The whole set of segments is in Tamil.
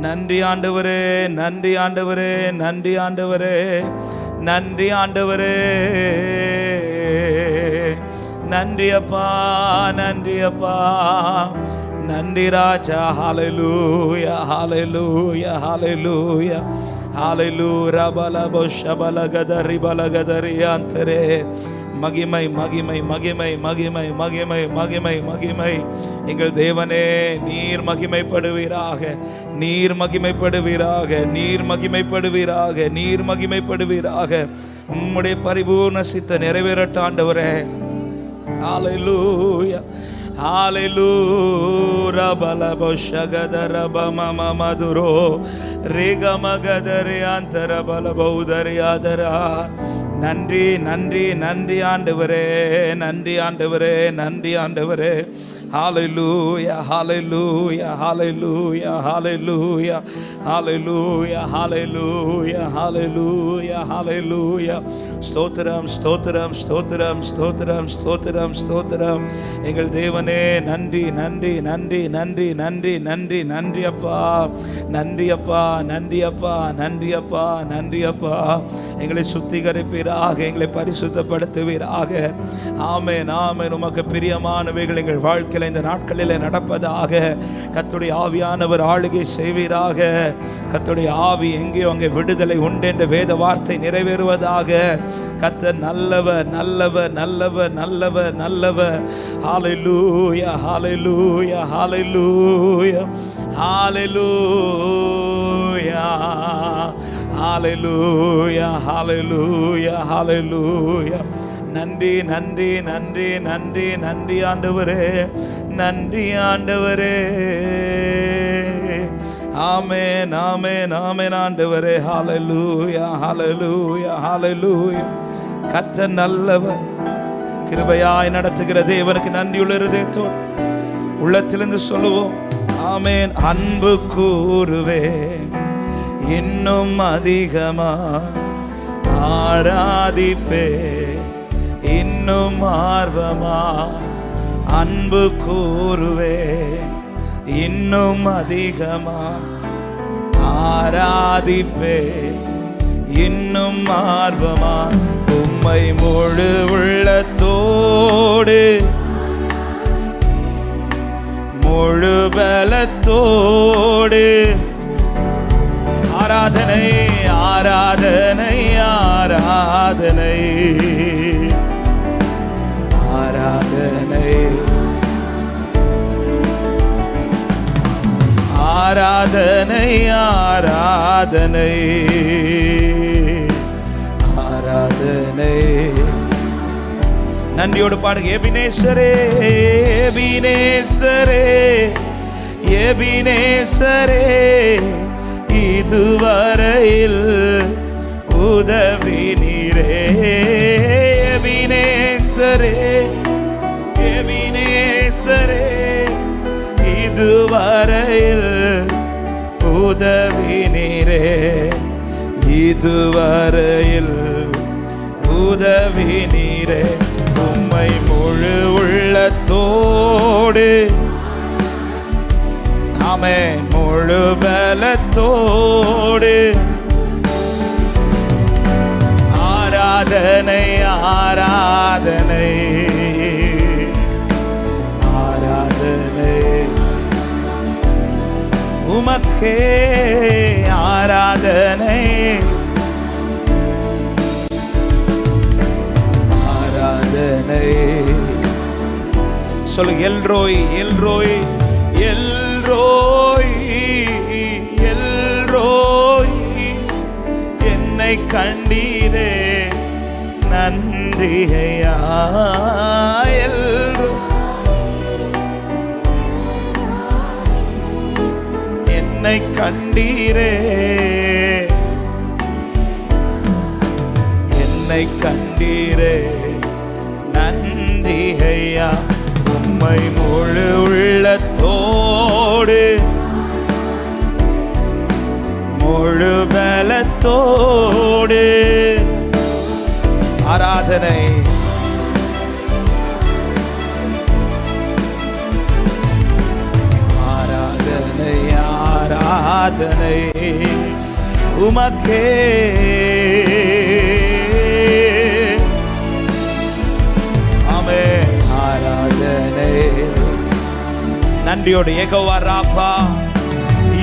நன்றி ஆண்டவரே, நன்றி ஆண்டவரே, நன்றி ஆண்டவரே, நன்றி ஆண்டவரே, நன்றி அப்பா, நன்றி அப்பா, நன்றி ராஜா. ஹல்லேலூயா, ஹல்லேலூயா, ஹல்லேலூயா, ஹல்லேலூயா. பலபஷபலகதரி பலகதரியாந்தரே. மகிமை மகிமை மகிமை மகிமை மகிமை மகிமை மகிமை. எங்கள் தேவனே, நீர் மகிமைப்படுவீராக, நீர் மகிமைப்படுவீராக, நீர் மகிமைப்படுவீராக, நீர் மகிமைப்படுவீராக. உம்முடைய பரிபூர்ண சித்த நிறைவேறட்ட ஆண்டவரே. ஹல்லேலூயா, ஹல்லேலூயா. பலபஷகதரபமமதுரோ ரேகமகதரியாந்தர பலபௌதரியாதரா. நன்றி நன்றி நன்றி ஆண்டவரே, நன்றி ஆண்டவரே, நன்றி ஆண்டவரே. ஹல்லேலூயா, ஹல்லேலூயா, ஹல்லேலூயா, ஹல்லேலூயா, ஹல்லேலூயா, ஹல்லேலூயா, ஹல்லேலூயா, ஹல்லேலூயா. ஸ்தோத்திரம், ஸ்தோத்திரம், ஸ்தோத்திரம், ஸ்தோத்திரம், ஸ்தோத்திரம், ஸ்தோத்திரம். எங்கள் தேவனே, நன்றி நன்றி நன்றி நன்றி நன்றி நன்றி நன்றி அப்பா, நன்றி அப்பா, நன்றி அப்பா, நன்றி அப்பா, நன்றி அப்பா. எங்களை சுத்திகரிப்பீராக, எங்களை பரிசுத்தப்படுத்துவீராக. ஆமென், ஆமென். உமக்கு பிரியமானவைகள் எங்கள் வாழ்க்கையில் இந்த நாட்களில் நடப்பதாக. கர்த்தருடைய ஆவியானவர் ஆளுகை செய்வீராக. கர்த்தருடைய ஆவி எங்கேயோ அங்கே விடுதலை உண்டு என்ற வேத வார்த்தை நிறைவேறுவதாக. கர்த்தர் நல்லவர், நல்லவர், நல்லவர், நல்லவர், நல்லவர். ஹல்லேலூயா, ஹல்லேலூயா, ஹல்லேலூயா, ஹல்லேலூயா, ஹல்லேலூயா, ஹல்லேலூயா, ஹல்லேலூயா. நன்றி நன்றி நன்றி நன்றி நன்றி ஆண்டவரே, நன்றி ஆண்டவரே. ஆமென், ஆமென், ஆமென் ஆண்டவரே. ஹல்லேலூயா, ஹல்லேலூயா, ஹல்லேலூயா. கர்த்தர் நல்லவர், கிருபையாய் நடத்துகிற தேவனுக்கு நன்றியுள்ள இருதயத்தோடு உள்ளத்திலிருந்து சொல்லுவோம். ஆமென். அன்பு கூறுவேன், இன்னும் அதிகமா ஆராதிப்பேன், இன்னும் ஆர்வமா அன்பு கூறுவேன், இன்னும் அதிகமா ஆராதிப்பேன், இன்னும் ஆர்வமா உம்மை முழு உள்ளத்தோடு முழு பலத்தோடு. ஆராதனை, ஆராதனை, ஆராதனை, ஆராதனை, ஆராதனை, ஆராதனை, ஆராதனை. நன்றியோடு பாடுங்க. எபினேசரே, எபினேசரே, எபினேசரே, இதுவரையில் உதவி நீரே. எபினேசரே, எபினேசரே, இதுவரையில் உதவி நீரே, இதுவரையில் உதவி நீரே. உம்மை முழு உள்ளத்தோடு, ஆமென், முழு பலத்தோடு ஆராதனை, ஆராதனை, ஆராதனை உமக்கே. ஆராதனை, ஆராதனை. சொல்லுங்க. எல்ரோய், எல்ரோய், எல்ரோய், எல்ரோய், என்னை கண்டீரே நன்றி ஐயா. என்னை கண்டீரே, என்னை கண்டீரே நன்றி ஐயா. உம்மை முழு உள்ளத்தோடு முழு பலத்தோடு ஆராதனை, ஆராதனை, ஆராதனை, ஆராதனை உமக்கே. ஆமென். ஆராதனை. நன்றியோடு யெகோவா ராபா,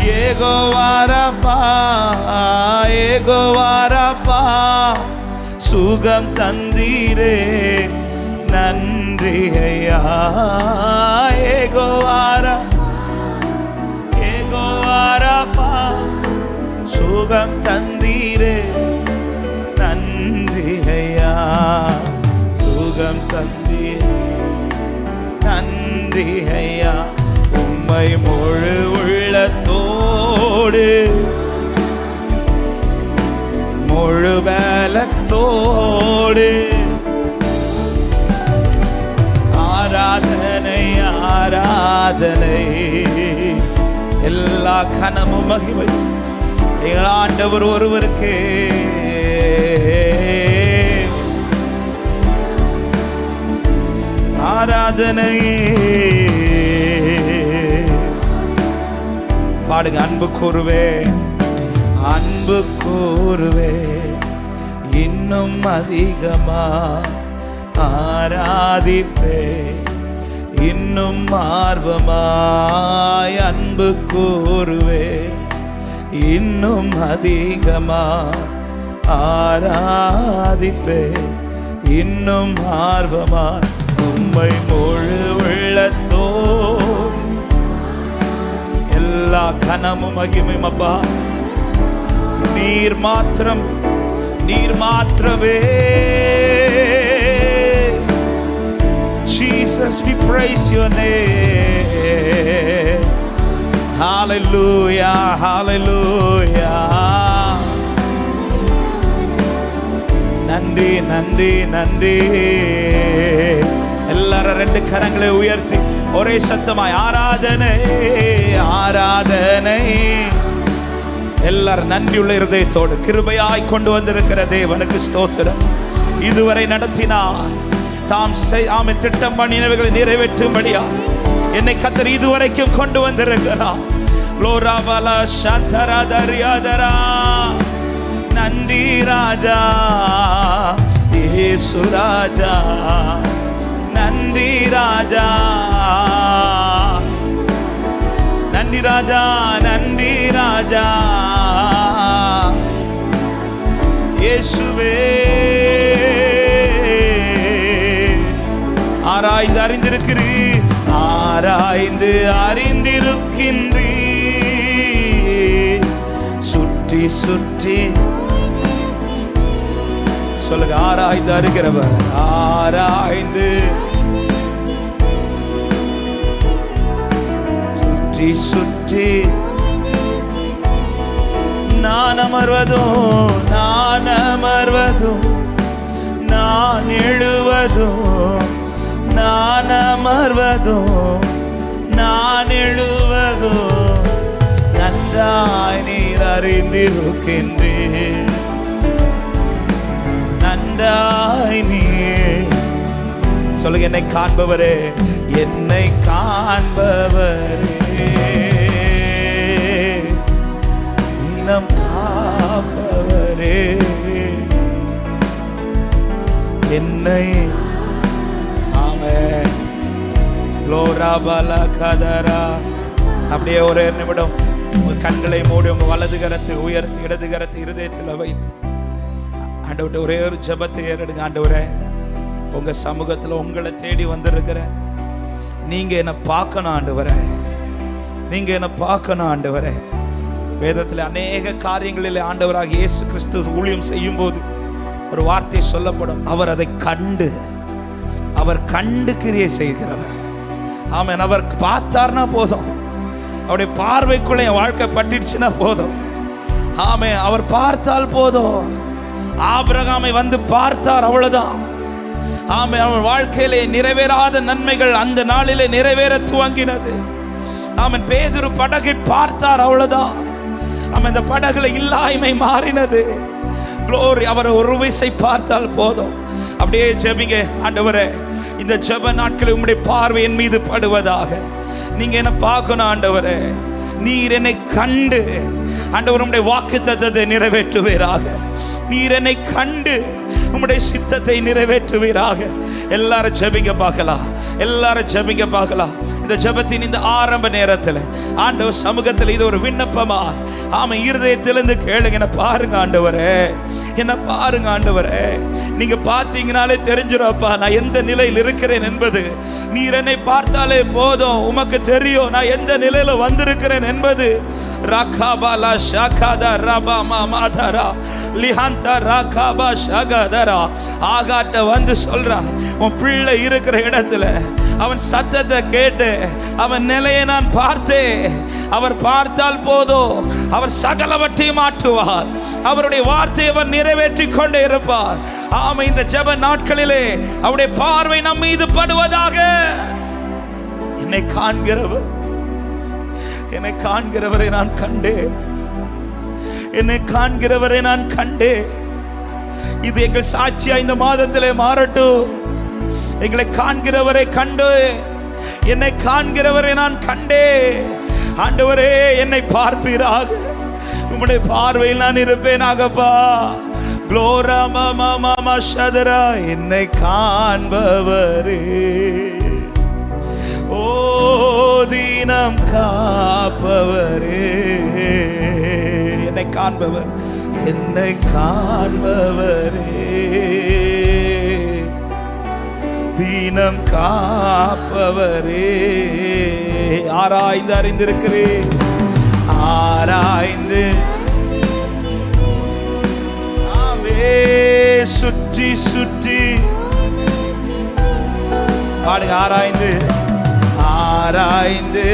யெகோவா ராபா, யெகோவா ராபா, சுகம் தந்தீரே நன்றி ஐயா. யெகோவா ராபா, சுகம் தந்தீரே நன்றி ஐயா. சுகம் தந்தீர் நன்றி ஐயா. உம்மை முழு உள்ளத்தோடு முழு பலத்தோடு ஆராதனை ஆராதனை. எல்லா கனமும் மகிமை எங்கள் ஆண்டவர் ஒருவருக்கு. ஆராதனை. பாடுங்க. அன்பு கூறுவே, அன்பு கூறுவே, இன்னும் அதிகமா ஆராதிப்பே, இன்னும் ஆர்வமாய் அன்பு கூறுவே, இன்னும் அதிகமா ஆராதிப்பே, இன்னும் ஆர்வமாய் உம்மை முழு உள்ளத்தோ. எல்லா கனமும் மகிமையும் அப்பா நீர் மாத்திரம், நீர் மாத்திரமே. Jesus, we praise your name. Hallelujah, hallelujah. நன்றி நன்றி நன்றி. எல்லாரும் ரெண்டு கரங்களை உயர்த்தி ஒரே சத்தமாய் ஆராதனை ஆராதனை. எல்லாரும் நன்றியுள்ள இருதயத்தோடு கிருபையாய் கொண்டு வந்திருக்கிற தேவனுக்கு ஸ்தோத்திரம். இதுவரை நடத்தினார், தாம் திட்டம் பண்ணினவைகளை நிறைவேற்றும்படியா என்னை கர்த்தர் இதுவரைக்கும் கொண்டு வந்திருக்கிறார். நன்றி ராஜா இயேசு ராஜா, நன்றி ராஜா, நன்றி ராஜா, நன்றி ராஜா இயேசுவே. ஆராய்ந்து அறிந்திருக்கிறீர், ஆராய்ந்து அறிந்திருக்கின்றீர். சுற்றி சுற்றி சொல்லுங்க. ஆராய்ந்து அறிகிறவர், ஆராய்ந்து சுற்றி சுற்றி நான் அமர்வதும் நான் அமர்வதும் நான் எழுவதும் நான் அமர்வதும் நான் எழுவதும் நன்றாய் நீர் அறிந்திருக்கின்றீர். நன்றாய் நீர் சொல்லுங்க. என்னை காண்பவரே, என்னை காண்பவரே, தினம் காப்பவரே, என்னை அப்படியே ஒரே நிமிடம் கண்களை மூடி உங்க வலது கரத்தை உயர்த்தி இடது கரத்தை இருதயத்தில் வைத்து ஆண்டவரே ஒரே ஒரு ஜெபத்தை ஏறெடுங்க. ஆண்டவரே, உங்க சமூகத்தில் உங்களை தேடி வந்திருக்கிறேன். நீங்க என்ன பார்க்கணும் ஆண்டவரே, நீங்க என்ன பார்க்கணும் ஆண்டவரே. வேதத்தில் அநேக காரியங்களில் ஆண்டவராக இயேசு கிறிஸ்து ஊழியம் செய்யும் போது ஒரு வார்த்தை சொல்லப்படும். அவர் அதை கண்டு, அவர் கண்டு கிரியை செய்கிறவர். ஆமென். அவர் பார்த்தார்னா போதும், அவருடைய பார்வைக்குள்ள என் வாழ்க்கை பட்டுடுச்சுன்னா போதும். ஆமென். அவர் பார்த்தால் போதும். ஆபிரகாமை வந்து பார்த்தார், அவ்வளவுதான். ஆமென். அவர் வாழ்க்கையிலே நிறைவேறாத நன்மைகள் அந்த நாளிலே நிறைவேற துவங்கினது. ஆமென். பேதுரு படகை பார்த்தார், அவ்வளவுதான். ஆமென். இந்த படகுல இல்லாய்மை மாறினது. க்ளோரி. அவர் ஒரு விசை பார்த்தால் போதும். அப்படியே ஜெபிங்க. ஆண்டவரே, இந்த ஜெப நாட்களில் உம்முடைய பார்வை என் மீது படுவதாக. நீங்க என்ன பார்க்கணும் ஆண்டவரே. நீர் என்னை கண்டு ஆண்டவர் உம்முடைய வாக்குத்தத்தத்தை நிறைவேற்றுவீராக. நீர் என்னை கண்டு உம்முடைய சித்தத்தை நிறைவேற்றுவீராக. எல்லாரும் ஜெபிங்க பார்க்கலாம், எல்லாரும் ஜெபிங்க பார்க்கலாம். இந்த ஜெபத்தின் இந்த ஆரம்ப நேரத்தில் ஆண்டவர் சமூகத்தில் இது ஒரு விண்ணப்பமா, ஆமா, இருதயத்திலிருந்து கேளுங்க. என்ன பாருங்க ஆண்டவரே, என்ன பாருங்க ஆண்டவரே. நீங்க பார்த்தீங்கனாலே தெரிஞ்சிருப்பா நான் எந்த நிலையில் இருக்கிறேன் என்பது. நீர் என்னை பார்த்தாலே போதும், உமக்கு தெரியும் நான் எந்த நிலையில வந்திருக்கிறேன் என்பது. ரகாபாலா ஷாகாதா ரபா மாமாதரா லிஹாந்தா ரகாபா ஷாகாதரா. ஆகாட்ட வந்து சொல்றா, உன் பிள்ளை இருக்கிற இடத்துல அவன் சத்தத்தை கேட்டு அவன் நிலையை நான் பார்த்தேன். அவர் பார்த்தால் போதும், அவர் சகலவற்றையும் மாற்றுவார். அவருடைய வார்த்தையை அவர் நிறைவேற்றி கொண்டே இருப்பார். ஆமா, இந்த ஜெப நாட்களிலே அவருடைய பார்வை நம் மீது படுவதாக. என்னை காண்கிறவர், என்னை காண்கிறவரை நான் கண்டேன், என்னை காண்கிறவரை நான் கண்டேன். இது எங்கள் சாட்சியா இந்த மாதத்திலே மாறட்டும். எங்களை காண்கிறவரை கண்டு, என்னை காண்கிறவரை நான் கண்டேன். ஆண்டவரே என்னை பார்ப்பீராக, உம்முடைய பார்வையில் நான் இருப்பேனாகப்பா. க்ளோரா மாமா மாமா ஷதரா. என்னை காண்பவரே, ஓ தீனம் காப்பவரே, என்னை காண்பவர், என்னை காண்பவரே, தீனம் காப்பவரே. ஆராய்ந்து அறிந்திருக்கிறேன், ஆராய்ந்து ஆமே சுற்றி சுற்றி பாடுங்க. ஆராய்ந்து ஆராய்ந்து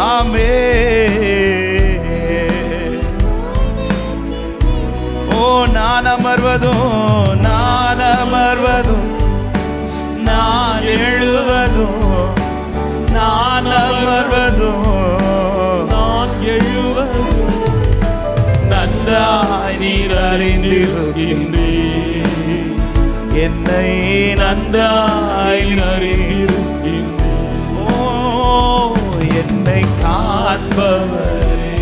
ஆமே. ஓ நான் அமர்வதும் நான் அமர்வதும் நான் எழுவதும் நான் அமர்வதும் நான் எழுவதும் நன்றாய் நீர் அறிந்திருக்கின்றீர். என்னை நன்றாய் அறிந்திருக்கின்றீர். ஓ என்னை காண்பவரே,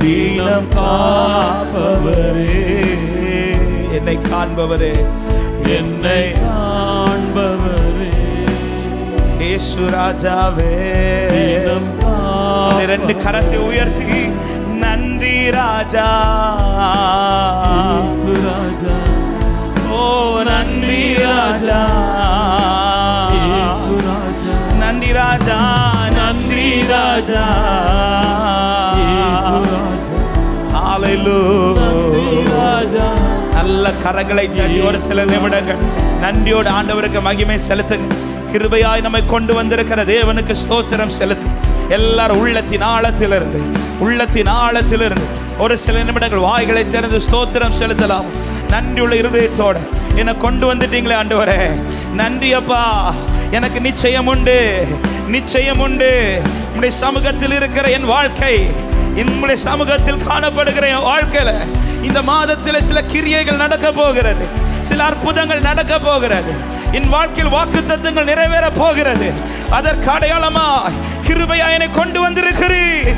தீனம் காப்பவரே, என்னை காண்பவரே, என்னை காண்பவரே, இயேசு ராஜாவே. ரெண்டு கரத்தை உயர்த்தி நன்றி ராஜா, ஓ நன்றி ராஜா, நன்றி ராஜா, நன்றி ராஜா. ஹல்லேலூயா. நல்ல கரங்களை தட்டி ஒரு சில நிமிடங்கள் நன்றியோடு ஆண்டவருக்கு மகிமை செலுத்துங்க. கிருபையாய் நம்மை கொண்டு வந்திருக்கிற தேவனுக்கு ஸ்தோத்திரம் செலுத்து. எல்லாரும் உள்ளத்தின் ஆழத்திலிருந்து, உள்ளத்தின் ஆழத்திலிருந்து ஒரு சில நிமிடங்கள் வாய்களை திறந்து ஸ்தோத்திரம் செலுத்தலாம். நன்றியுள்ள இருதயத்தோட என்னை கொண்டு வந்துட்டீங்களே ஆண்டவரே, நன்றி அப்பா. எனக்கு நிச்சயம் உண்டு, நிச்சயம் உண்டு. உம்முடைய சமூகத்தில் இருக்கிற என் வாழ்க்கை, உம்முடைய சமூகத்தில் காணப்படுகிற என் வாழ்க்கையில இந்த மாதத்தில் சில கிரியைகள் நடக்க போகிறது, சில அற்புதங்கள் நடக்க போகிறது. என் வாழ்க்கையில் வாக்குத்தத்தங்கள் நிறைவேற போகிறது. அதற்கு அடையாளமா கிருபையா என்னை கொண்டு வந்திருக்கிறீர்.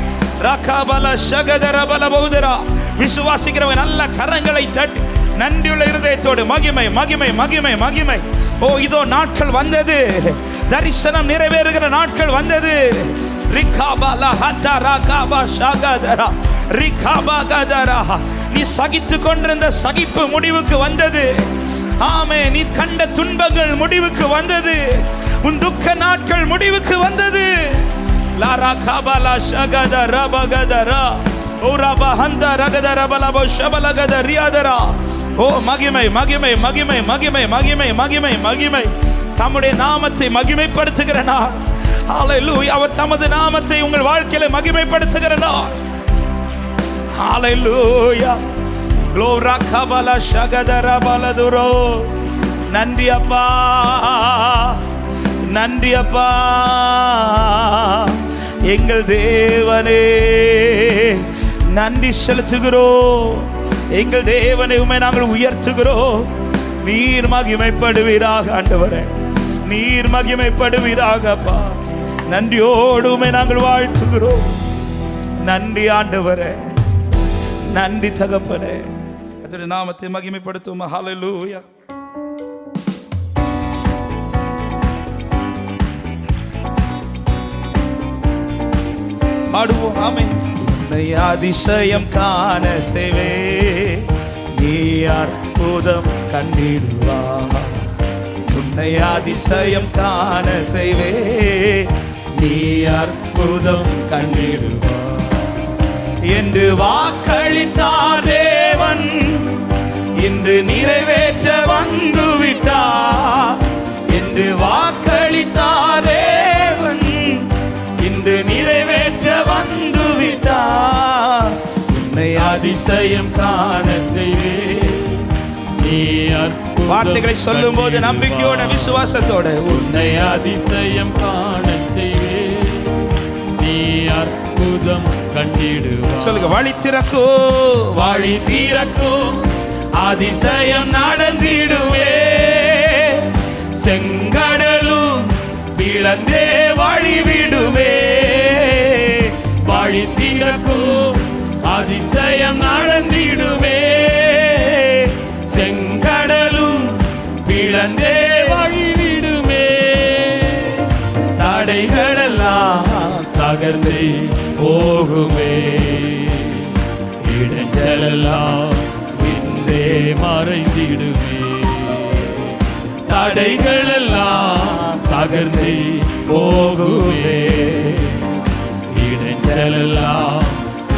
ரகாபல ஷகதர பல பௌதரா. விசுவாசிக்கிறவன் நல்ல கரங்களை தட்டி நன்றியுள்ள இருதயத்தோடு மகிமை மகிமை மகிமை மகிமை. ஓ இதோ நாட்கள் வந்தது, தரிசனம் நிறைவேறுகிற நாட்கள் வந்தது. ரிகாபல ஹதரா காபா ஷகதரா ரிகாபகதரா. நீ சகித்து கொண்டிருந்த சகிப்பு முடிவுக்கு வந்தது. ஆமே, நீ கண்ட துன்பங்கள் முடிவுக்கு வந்தது. உன் துக்க நாட்கள் முடிவுக்கு வந்தது. லாரா காபாலா ஷகதரா பகதரா ஓரபா ஹந்தா ரகதரா பலபோ ஷபலகத ரியாதரா. ஓ மகிமை மகிமை மகிமை மகிமை மகிமை மகிமை மகிமை. தம்முடைய நாமத்தை மகிமைப்படுத்துகிற நாள். ஹல்லேலூயா. அவர் தமது நாமத்தை உங்கள் வாழ்க்கையில மகிமைப்படுத்துகிற நாள். ஹல்லேலூயா. க்ளோரா கபலா ஷகதரா பலதுரோ. நன்றி அப்பா, நன்றி அப்பா. எங்கள் தேவனே நன்றி செலுத்துகிறோம். எங்கள் தேவனை உம்மை நாங்கள் உயர்த்துகிறோம். நீர் மகிமைப்படுவீராக ஆண்டவரே, நீர் மகிமைப்படுவீராகப்பா. நன்றியோடுமே நாங்கள் வாழ்த்துகிறோம். நன்றி ஆண்டவரே, நன்றி தகப்பனே. கர்த்தருடைய நாமத்தை மகிமைப்படுத்துவோம். ஹல்லேலூயா. பாடுவோம். ஆமென். உன்னை அதிசயம் காண செய்வே, நீ அற்புதம் கண்டிடுவாய். உன்னை அதிசயம் காண செய்வே, நீ அற்புதம் கண்டிடுவாய் என்று வாக்களித்தார் தேவன், இன்று நிறைவேற்ற வந்துவிட்டார். என்று வாக்களித்தார் தேவன், இன்று நிறைவேற்ற வந்துவிட்டார். உன்னை அதிசயம் காண செய்வே, நீ வார்த்தைகளை சொல்லும் போது நம்பிக்கையோட விசுவாசத்தோட உன்னை அதிசயம் காண செய்வே, நீ அற்புதம் கண்டிடுவாய். சொல்லுங்க. வழி திறக்கோ, வழி திறக்கோ, அதிசயம் நடந்திடுவே. செங்கடலும் பிளந்தே வழி விடுவே. வழி திறக்கோ, அதிசயம் நடந்திடுவே. செங்கடலும் பிளந்தே வழி விடுமே. தடைகளெல்லாம் தகர்ந்தே போகுமே. இடைஞ்சலெல்லாம் இன்றே மறைந்திடுமே. தடைகளெல்லாம் தகர்ந்தே போகுமே. இடைஞ்சலெல்லாம்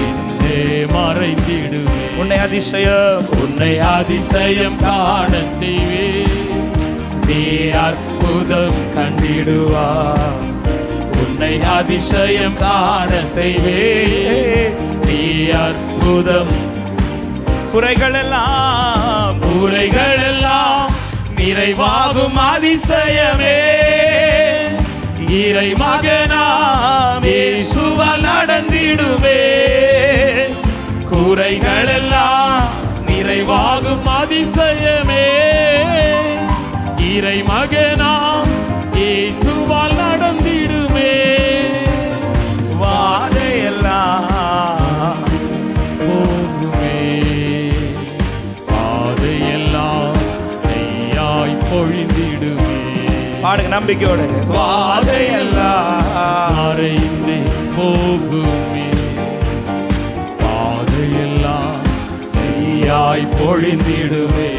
இன்றே மறைந்திடுமே. உன்னை அதிசயம், உன்னை அதிசயம் காண செய்வே, நீ அற்புதம் கண்டிடுவாய். உன்னை அதிசயம் காண செய்வே, நீ அற்புதம். குறைகளெல்லாம் குறைகளெல்லாம் நிறைவாகும் அதிசயமே. இறை மகனாம் இயேசுவால் நடந்திடுவே. குறைகளெல்லாம் நிறைவாகும் அதிசயமே. இறை மகனாம் இயேசுவால் நடந்திடுமே. வாதையெல்லாம் போகுமே. பாதையெல்லாம் நெய்யாய் பொழிந்திடுமே. பாடுங்க நம்பிக்கையோட. வாதையெல்லாம் மறைந்து போகுமே. பாதையெல்லாம் நெய்யாய் பொழிந்திடுவே.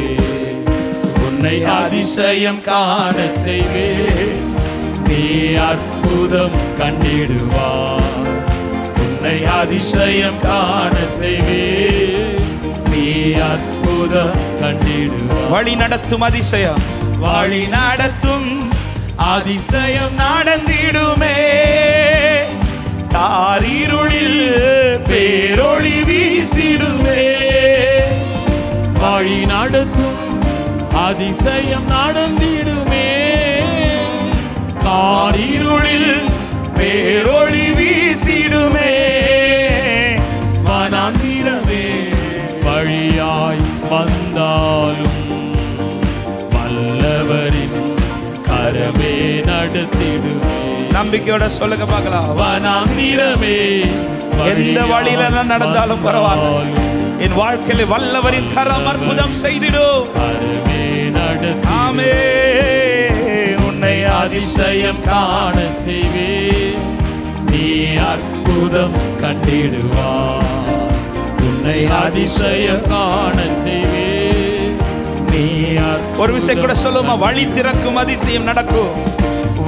உன்னை அதிசயம் காண செய்வே, நீ அற்புதம் கண்டிடுவாய். உன்னை அதிசயம் காண செய்வே, நீ அற்புதம் கண்டிடுவாய். வழி நடத்தும் அதிசயம், வழி நடத்தும் அதிசயம் நடந்திடுமே. காரிருளில் பேரொளி வீசிடுமே. வழி நடத்தும் அதிசயம் நடந்திடுமே. காரிருளில் பேரொளி வீசிடுமே. வனாந்திரமே வழியாய் வந்தாலும் வல்லவரின் கரமே நடத்திடுமே. நம்பிக்கையோட சொல்லுங்க பார்க்கலாம். வனாந்திரமே எந்த வழியில நடந்தாலும் பரவாயில்ல, என் வாழ்க்கையில வல்லவரின் கரம் அற்புதம் செய்திடும். கரமே நடத்தி. ஆமே. உன்னை அதிசயம் காண செய்வே, நீ அற்புதம் கண்டிடுவாய். உன்னை அதிசயம் காண செய்வே, நீ ஒரு விஷயம் கூட சொல்லுமா. வழி திறக்கும் அதிசயம் நடக்கும்.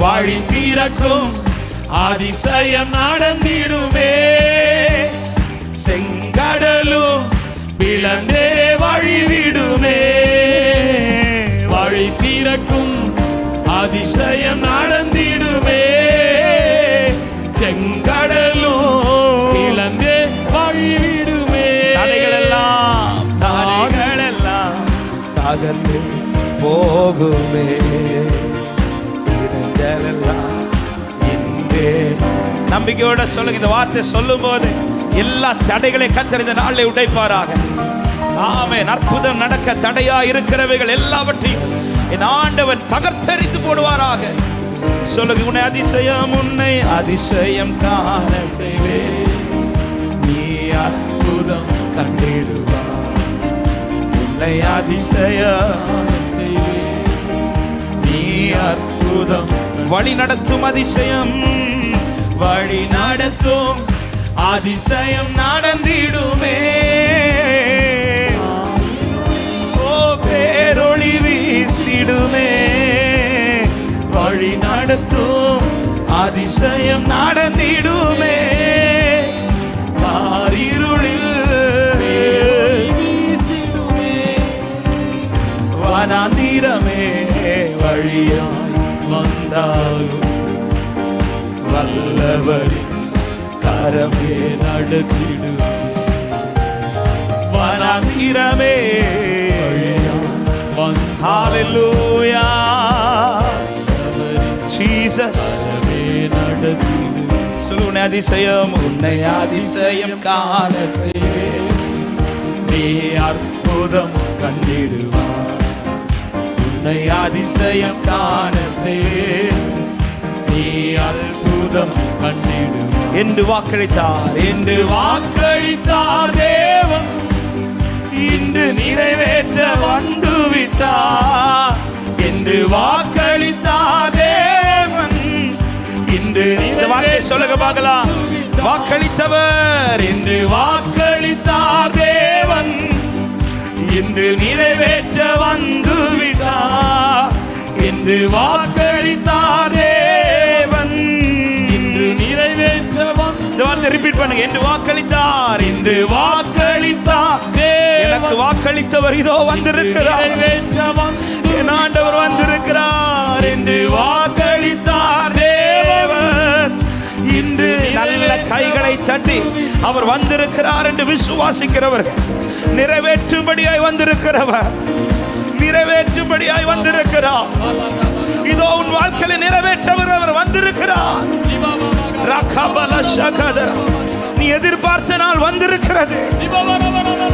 வழி திறக்கும் அதிசயம் நடந்திடுமே. செங்கடலும் பிளந்தே வழி விடுமே. வழி திறக்கும் அதிசயம் நடந்திடுமே. செங்கடலும் பிளந்தே வழி விடுமே. தடைகளெல்லாம் தகர்ந்து போகுமே. இடைஞ்சலெல்லாம் இன்றே. நம்பிக்கையோட சொல்லுங்க. இந்த வார்த்தை சொல்லும் போது எல்லா தடைகளை கர்த்தர் இந்த நாளில் உடைப்பாராக. ஆமென். அற்புதம் நடக்க தடையா இருக்கிறவைகள் எல்லாவற்றையும் என் ஆண்டவன் தகர்த்தெறிந்து போடுவாராக. சொல்லுங்க, உன்னை அதிசயம் காண செய்வேன். நீ அற்புதம் கண்டிடுவாய். உன்னை அதிசயம் நீ அற்புதம் வழி நடத்தும் அதிசயம், வழி நடத்தும் அதிசயம் நடந்திடுமே. ஓ பேரொளி வீசிடுமே. வழி நடத்தும் அதிசயம் நடந்திடுமே. காரிருளில் வனாந்திரமே வழியாய் வந்தாலும் வல்லவர் கரமே நடத்திடும். வனாந்திரமே ஹalleluya Jesus. உன்னை அதிசயம் காண செய்வேன். நீ அற்புதம் கண்டிடுவாய். உன்னை அதிசயம் காண செய்வேன். நீ அற்புதம் கண்டிடுவாய் என்று வாக்களித்தார் தேவன். இன்று நிறைவேற்ற வந்துவிட்டார் என்று வாக்களித்தார் தேவன். இன்று இந்த வார்த்தை சொல்லுங்க பார்க்கலாம். வாக்களித்தவர் என்று வாக்களித்தார் தேவன். இன்று நிறைவேற்ற வந்துவிட்டார் என்று வாக்களித்தார் தேவன். இன்று நிறைவேற்ற இந்த வார்த்தை ரிப்பீட் பண்ணுங்க. என்று வாக்களித்தார், என்று வாக்களித்தார். எனக்கு வாக்களித்தவர் இதோ வந்திருக்கிறார். என் ஆண்டவர் வந்திருக்கிறார் என்று வாக்களித்தார் தேவன். இன்று நல்ல கைகளை தட்டி அவர் வந்திருக்கிறார் என்று விசுவாசிக்கிறவர், நிறைவேற்றும்படியாய் வந்திருக்கிறவர், நிறைவேற்றும்படியாய் வந்திருக்கிறார். இதோ உன் வாழ்க்கையில் நிறைவேற்றவர் அவர் வந்திருக்கிறார். நீ எதிர்பார்த்த நாள் வந்திருக்கிறது.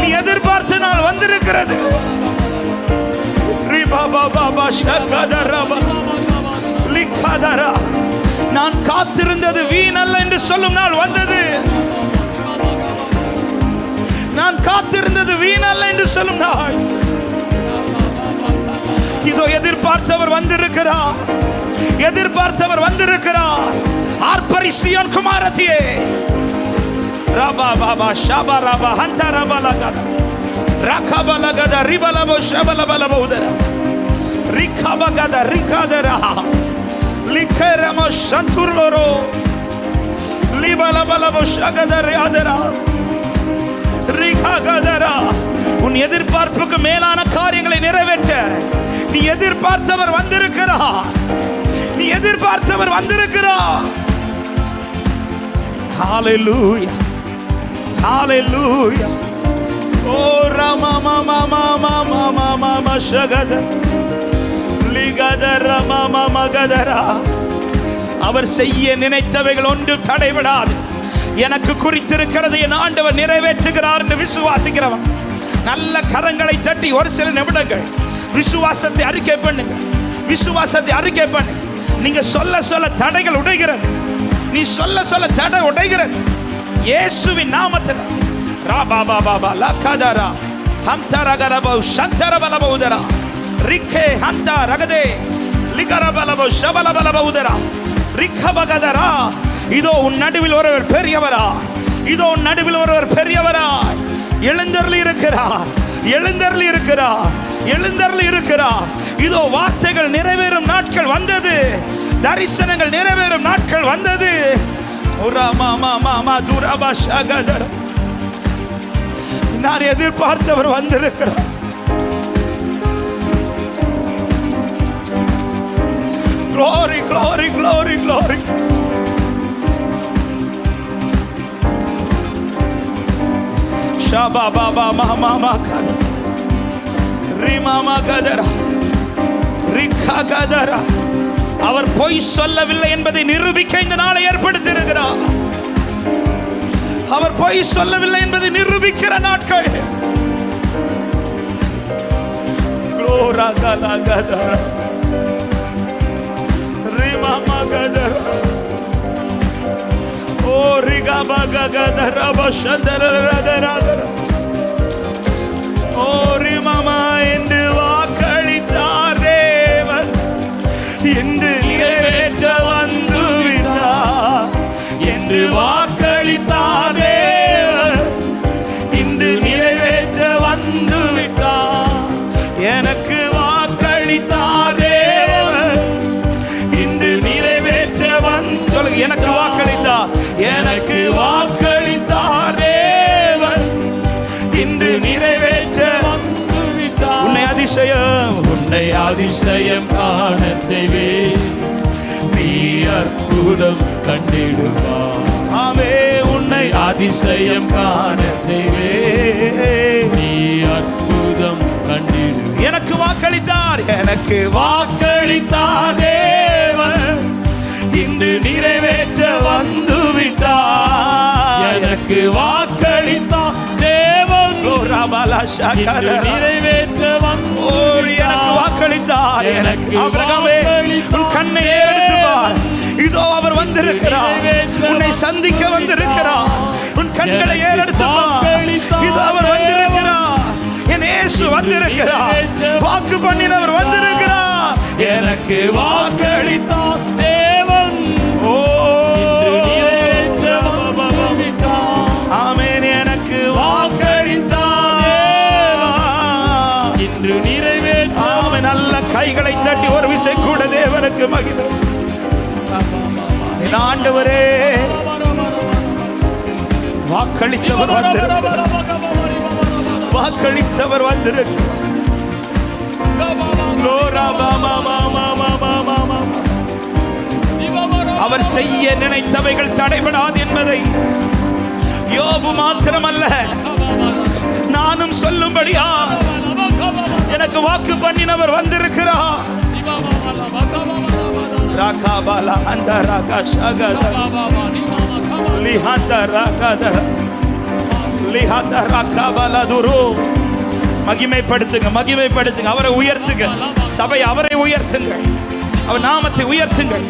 நீ எதிர்பார்த்த நாள் வந்திருக்கிறது. நான் காத்திருந்தது வீணல்ல என்று சொல்லும் நாள் வந்தது. நான் காத்திருந்தது வீணல்ல என்று சொல்லும் நாள் இதோ எதிர்பார்த்தவர் வந்திருக்கிறார். எதிர்பார்த்தவர் வந்திருக்கிறார். ஆர்ப்பரி சீயோன் குமாரத்தியே. ரபா பாபா ஷபா ரபா ஹந்த ரபா லகத ரகபா லகத ரிபலபோ ஷபலபலபோ உதர ரிகபகத ரிகதரா லிகரமோ சந்துர்லோரோ லிபலபலபோ ஷகதரயாதரா ரிககதரா. உன் எதிர்பார்ப்புக்கு மேலான காரியங்களை நிறைவேற்ற நீ எதிர்பார்த்தவர் வந்திருக்கிறார். நீ எதிர்பார்த்தவர் வந்திருக்கிறார். ஹalleluya hallelujah. Oh rama mama mama mama mama shagada ligadara mama magadara. அவர் செய்ய நினைத்தவைகள் ஒன்று தடைபடாது. எனக்கு குறித்திருக்கிறது என் ஆண்டவர் நிறைவேற்றுகிறார் என்று விசுவாசிக்கிறவன் நல்ல கரங்களை தட்டி ஒரு சில நிமிடங்கள் விசுவாசத்தை அறிக்கை பண்ணுங்க. விசுவாசத்தை அறிக்கை பண்ணு. நீங்க சொல்ல சொல்ல தடைகள் உடைகிறது. நீ சொல்ல சொல்ல தடை உடைகிறது. இயேசுவின் நாமத்தில் ராபா பாபா லகதரா ஹம்தரகரபோ சந்தரபலபௌதரா ரிக்கே ஹந்த ரகதே லிகரபலபோ ஷபலபலபௌதரா ரிக்கபகதரா. இதோ உன் நடுவில் ஒருவர் பெரியவரா. இதோ உன் நடுவில் ஒருவர் பெரியவரா. எழுந்தருளி இருக்கிறார். எழுந்தருளி இருக்கிறார். எழுந்தருளி இருக்கிறார். இதோ வார்த்தைகள் நிறைவேறும் நாட்கள் வந்தது. தரிசனங்கள் நிறைவேறும் நாட்கள் வந்தது. நான் எதிர்பார்த்தவர் வந்திருக்கிறார். Glory, glory, glory, glory. Shaba baba mama makada rimama kadara rikha kadara. அவர் பொய் சொல்லவில்லை என்பதை நிரூபிக்க இந்த நாளை ஏற்படுத்தி இருக்கிறார். அவர் பொய் சொல்லவில்லை என்பதை நிரூபிக்கிற நாட்கள். glory மாமா கதர ஓ ரிகப கதர பஷதர ரதர ஓ ரிமாமா என்று வாக்களித்தார் தேவன் என்று நிறைவேற்ற வந்து விட்டார் என்று வாக்களித்தார் தேவன் இன்று நிறைவேற்ற வந்து விட்டார் எனக்கு வாக்களித்தார் தேவன் இன்று நிறைவேற்ற வந்து சொல்லுங்க எனக்கு வாக்களித்தார் எனக்கு வாக்களித்தார் தேவன் இன்று நிறைவேற்ற வந்து விட்டார் உன்னை அதிசயம் காண செய்வேன் நீ அற்புதம் கண்டிடுவார் ஆமே உன்னை அதிசயம் காண செய்வேன் நீ அற்புதம் கண்டிடு எனக்கு வாக்களித்தார் தேவன் இன்று நிறைவேற்ற வந்து விட்டார் எனக்கு வாக்களித்தார் தேவன் இன்று நிறைவேற்ற வந்து எனக்கு வாக்களித்தார் எனக்கு ஆபிரகாமே உன் கண்ணை ஏறெடுத்து பார் இதோ அவர் வந்திருக்கிறார் உன்னை சந்திக்க வந்திருக்கிறார் உன் கண்களை ஏறெடுத்து பார் இதோ அவர் வந்திருக்கிறார் என் இயேசு வந்திருக்கிறார் வாக்கு பண்ணினவர் வந்திருக்கிறார் எனக்கு வாக்களித்தார் தேவன் ஓ நிறைவேற்ற வந்து விட்டார் ஆமென் எனக்கு வாக்களித்தார் இன்று நிறைவேற்ற ஆமென் நல்ல கைகளை தட்டி ஒரு விசை கூட தேவனுக்கு மகிமை என் ஆண்டவரே வாக்களித்தவர் வந்திருக்கிறார் வாக்களித்தவர் வந்திருக்கிறார் அவர் செய்ய நினைத்தவைகள் தடைபடாது என்பதை யோபு மாத்திரமல்ல நானும் சொல்லும்படியா எனக்கு வாக்கு பண்ணினவர் வந்திருக்கிறார் ராகாபாலா அந்த ராகா ஷகத லிஹாத ராகத லிஹாத ராகாபாலா துரு மகிமைப்படுத்துங்க அவரை உயர்த்துங்க சபை அவரை உயர்த்துங்க அவர் நாமத்தை உயர்த்துங்கள்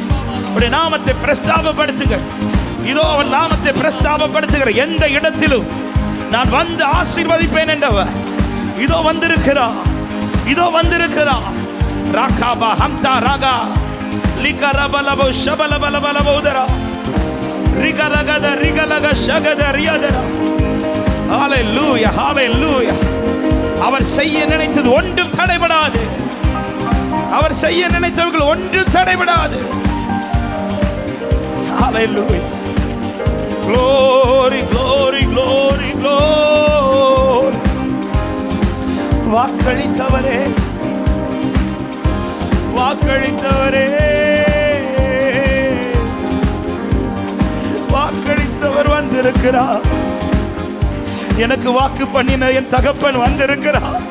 அவருடைய நாமத்தை பிரஸ்தாபப்படுத்துங்கள் இதோ அவர் நாமத்தை பிரஸ்தாபப்படுத்துகிற எந்த இடத்திலும் நான் வந்து ஆசீர்வதிப்பேன் என்றவர் இதோ வந்திருக்கிறார் ராகாபா ஹம்தா ராகா லிகரபலபோ ஷபலபலபலபோதரா ரிகரகத ரிகலக ஷகத ரியதரா ஹalleluya அவர் செய்ய நினைத்தது ஒன்றும் தடைபடாது அவர் செய்ய நினைத்தவர்கள் ஒன்றும் தடைபடாது ஹalleluya glory glory glory glory வாக்களித்தவரே வாக்களித்தவர் வந்திருக்கிறார் எனக்கு வாக்கு பண்ணின என் தகப்பன் வந்திருக்கிறார்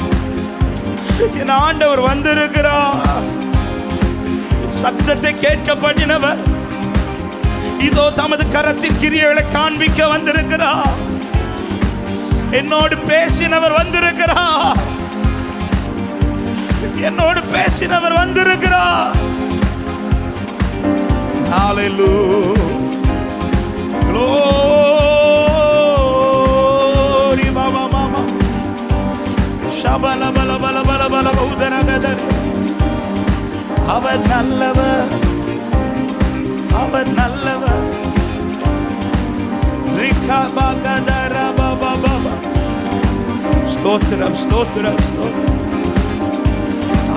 என் ஆண்டவர் வந்திருக்கிறார் சத்தத்தை கேட்க பண்ணினவர் இதோ தமது கரத்தின் கிரியைகளை காண்பிக்க வந்திருக்கிறார் என்னோடு பேசினவர் வந்திருக்கிறார் ஹalleluya glory mama mama shabala bala bala bala bala udaragadar அவர் நல்லவர் ரிகபகதர baba baba ஸ்தோத்திரம்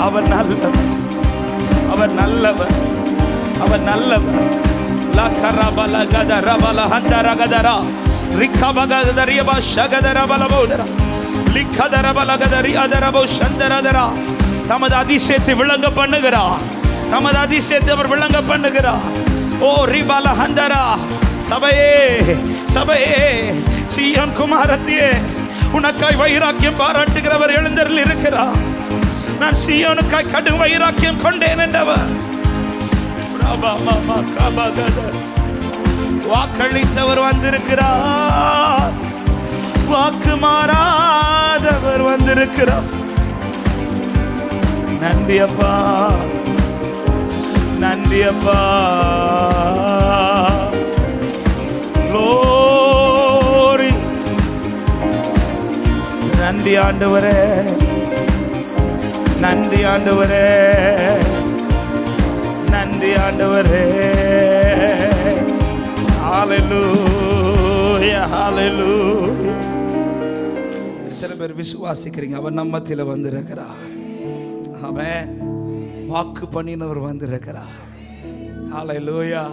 அவர் நல்லவர் la karabala gadara bala handara gadara rikabagadaria shagadara bala bodara likadara bala gadari adara bo shandaradara தமது அதிசயத்தை விளங்க பண்ணுகிறார் ஓ ரிபல ஹந்தரா சபையே சீயோன் குமாரத்தியே உனக்காய் வைராக்கியம் பாராட்டுகிறவர் எழுந்தருள் இருக்கிறார் நான் சீயோனுக்காய் கடும் வைராக்கியம் கொண்டேன் என்றவர் வாக்களித்தவர் வந்திருக்கிறார் வாக்கு மாறாதவர் வந்திருக்கிறார் நன்றி அப்பா நன்றி அப்பா. Glory. நன்றி ஆண்டவரே, நன்றி ஆண்டவரே, நன்றி ஆண்டவரே. ஹalleluya, ஹalleluya. எத்தனை பேர் விசுவாசிக்கிறீங்க அவர் நம்ம மத்தியில வந்திருக்கிறார்? ஆமென். வாக்கு பண்ணினவர் வந்திருக்கிறார். ஹalleluya,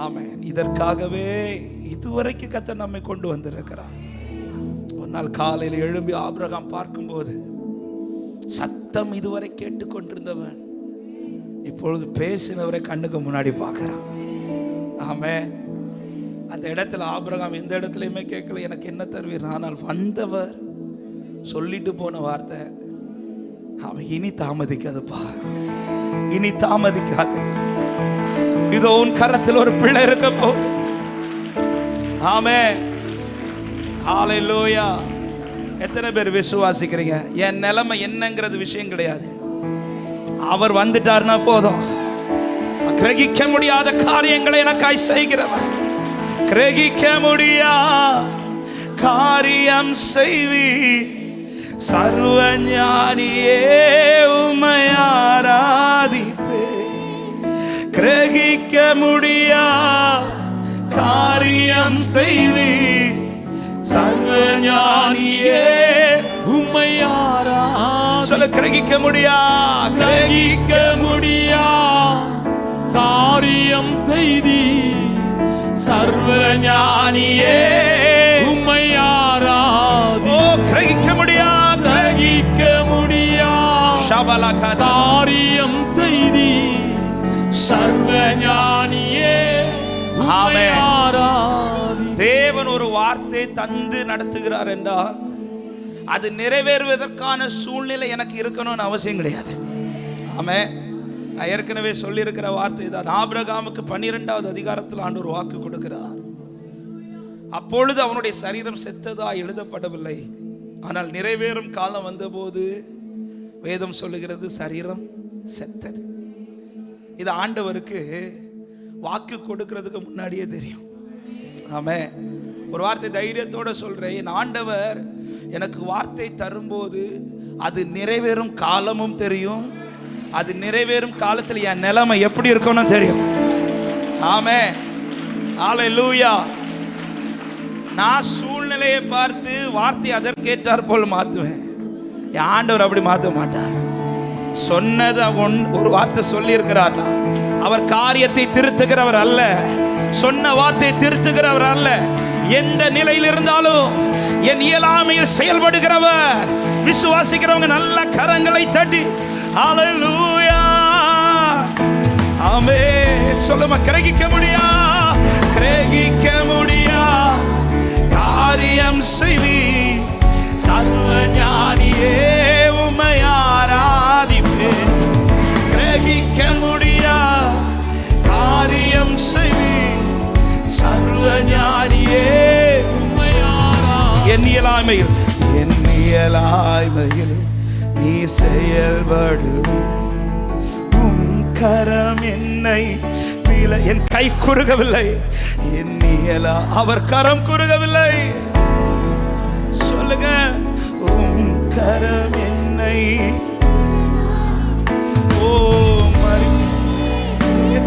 ஆமென். இதற்காகவே இதுவரைக்கும் கர்த்தர் நம்மை கொண்டு வந்திருக்கிறார். ஒரு நாள் காலையில் எழும்பி ஆபிரகாம் பார்க்கும்போது சத்தம் இதுவரை கேட்டுக்கொண்டிருந்தவன் இப்பொழுது பேசினவரை கண்ணுக்கு முன்னாடி பார்க்கிறான். ஆமென். அந்த இடத்துல ஆபிரகாம் எந்த இடத்துலையுமே கேட்கல எனக்கு என்ன தருவீர், ஆனால் வந்தவர் சொல்லிட்டு போன வார்த்தை அவன் இனி தாமதிக்காதுப்பா, இனி தாமதிக்காது. இதோ உன் கரத்தில் ஒரு பிள்ளை இருக்க போகுது. ஆமென், ஹalleluya. எத்தனை பேர் விசுவாசிக்கிறீங்க? என் நிலைமை என்னங்கிறது விஷயம் கிடையாது, அவர் வந்துட்டார்னா போதும். கிரகிக்க முடியாத காரியங்களை எனக்காய் செய்கிறவர், கிரகிக்க முடியா காரியம் செய்வி சர்வ ஞானியே உம்மை ஆராதிப்பே. கிரகிக்க முடியா காரியம் செய்வி சர்வ ஞானியே உம்மை ஆராதிப்பேன். சொல்ல, கிரகிக்க முடியா, கிரகிக்க முடியா காரியம் செய்தி சர்வ ஞானியே உம்மை ஆராதி. ஓ, கிரகிக்க முடியா, கிரகிக்க முடியா ஷபலகதா காரியம் செய்தி சர்வ ஞானியே உம்மை ஆமென். ஆராதி. தேவன் ஒரு வார்த்தை தந்து நடத்துகிறார் என்றால் அது நிறைவேறுவதற்கான சூழ்நிலை எனக்கு இருக்கணும்னு அவசியம் கிடையாது. ஆமென். நான் ஏற்கனவே சொல்லியிருக்கிற வார்த்தை தான். ஆபிரகாமுக்கு 12வது அதிகாரத்தில் ஆண்டவர் வாக்கு கொடுக்கிறார். அப்பொழுது அவனுடைய சரீரம் செத்ததா எழுதப்படவில்லை, ஆனால் நிறைவேறும் காலம் வந்தபோது வேதம் சொல்லுகிறது சரீரம் செத்தது. இது ஆண்டவருக்கு வாக்கு கொடுக்கிறதுக்கு முன்னாடியே தெரியும். ஆமென். ஒரு வார்த்தை தைரியத்தோட சொல்றேன், என் ஆண்டவர் எனக்கு வார்த்தை தரும்போது அது நிறைவேறும் காலமும் தெரியும், அது நிறைவேறும் காலத்தில் என் நிலைமை எப்படி இருக்கணும் தெரியும். ஆமென், ஹalleluya. நான் சூழ்நிலையை பார்த்து வார்த்தை அதற்கேற்றார் போல் மாற்றுவேன். என் ஆண்டவர் அப்படி மாற்ற மாட்டார். சொன்னதை ஒரு வார்த்தை சொல்லி இருக்கிறார்னா அவர் காரியத்தை திருத்துகிறவர் அல்ல, சொன்ன வார்த்தையை திருத்துகிறவர் அல்ல. எந்த நிலையில் இருந்தாலும் என் இயலாமையில் செயல்படுகிறவர். விசுவாசிக்கிறவங்க நல்ல கரங்களை தட்டி ஹalleluya, ஆமென் சொல்லுமா. கிரகிக்க முடியா, கிரகிக்க முடியா காரியம் செய்வி சர்வ ஞானியே உம்மை ஆராதிப்பேன். கிரகிக்க முடியா காரியம் செய்வி சர்வ ஞானியே உம்மை ஆராதி. என் இயலாமையில் நீ செயல்படுவே. உம் கரம் என்னை என் கை குறுகவில்லை, என் இயலா அவர் கரம் குறுகவில்லை. சொல்லுங்க, உம் கரம் என்னை ஓ மறிப்பீரென்றாய்,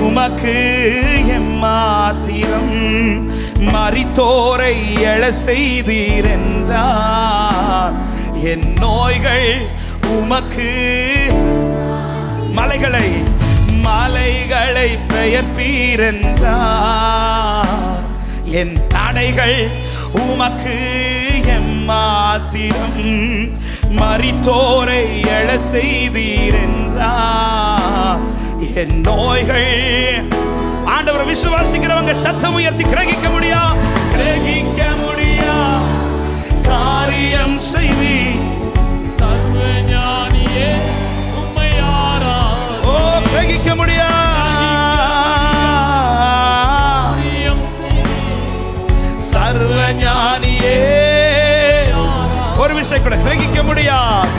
உமக்கு எம்மாத்திரம் மரித்தோரை எழ செய்தீரென்றார். என் நோய்கள் உமக்கு மலைகளை பெயர்ப்பீரென்றார். என் தடைகள் உமக்கு எம்மாத்திரம் மரித்தோரை எழ செய்தீரென்றார். என் நோய்கள் ஆண்டவரை விசுவாசிக்கிறவங்க சத்தம் உயர்த்தி கிரகிக்க முடியா, கிரகிக்க முடியா காரியம் செய்வி சர்வ ஞானியே உம்மை ஆராதி. ஓ கிரகிக்க முடியா காரியம் செய்தி சர்வ ஞானியே. ஒரு விஷயம் விசை கூட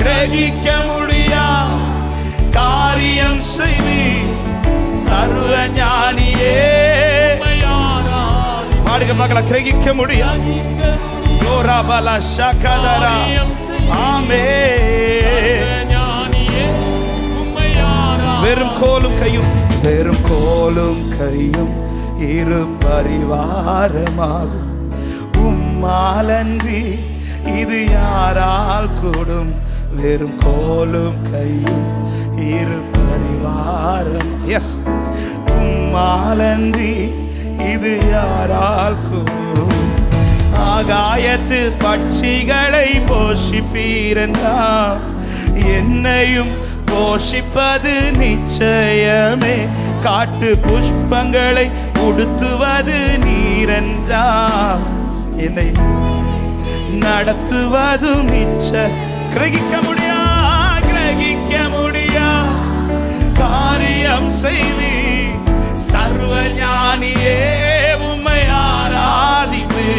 கிரகிக்க முடியா காரியம் செய்வி சர்வ ஞானியே. பாடுக பார்க்கலாம். கிரகிக்க முடியா வெறும் கோலும் கையும் இரு பரிவாரமாகும் உம்மாலன்றி இது யாரால் கூடும். வெறும் கோலும் கையும் இரு பரிவாரம் உம்மாலன்றி இது யாரால் கூடும். ஆகாயத்து பட்சிகளை போஷிப்பீரன்னா என்னையும் போஷிப்பது நிச்சயமே. காட்டு புஷ்பங்களை உடுத்துவது நீரென்றா என்னை நடத்துவது நிச்சயம். கிரகிக்க முடியா காரியம் செய்வி சர்வ ஞானியே உம்மை ஆராதிப்பே.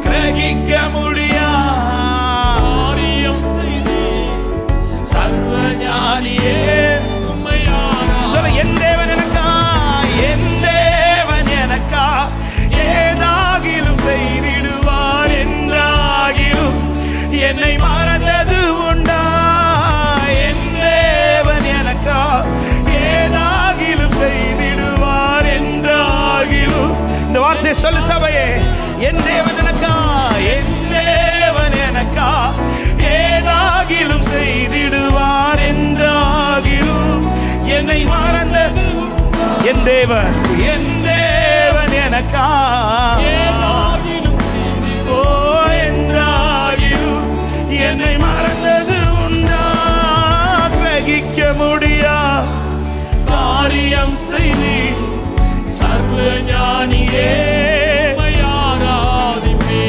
கிரகிக்க முடியா காரியம் செய்வி சர்வ ஞானியே உம்மை ஆராதிப்பே. சொல்ல என் தேவன் எனக்கா ஏதாகிலும் செய்திடுவார் என்றாகிலும் என்னை மறந்தது உண்டா. என் தேவன் எனக்கா ஏதாகிலும் செய்திடுவார் என்றாகிலும். இந்த வார்த்தை சொல்லு சபையே. என் தேவன் எனக்கா ஏதாகிலும் செய்திடுவார் என்றாகிலும் என்னை மறந்தது. என் தேவன் எனக்கா என்றாகிலும் என்னை மறந்தது உண்டா. கிரகிக்க முடியா காரியம் செய்தி சர்வ ஞானியே ஆராதிப்பே.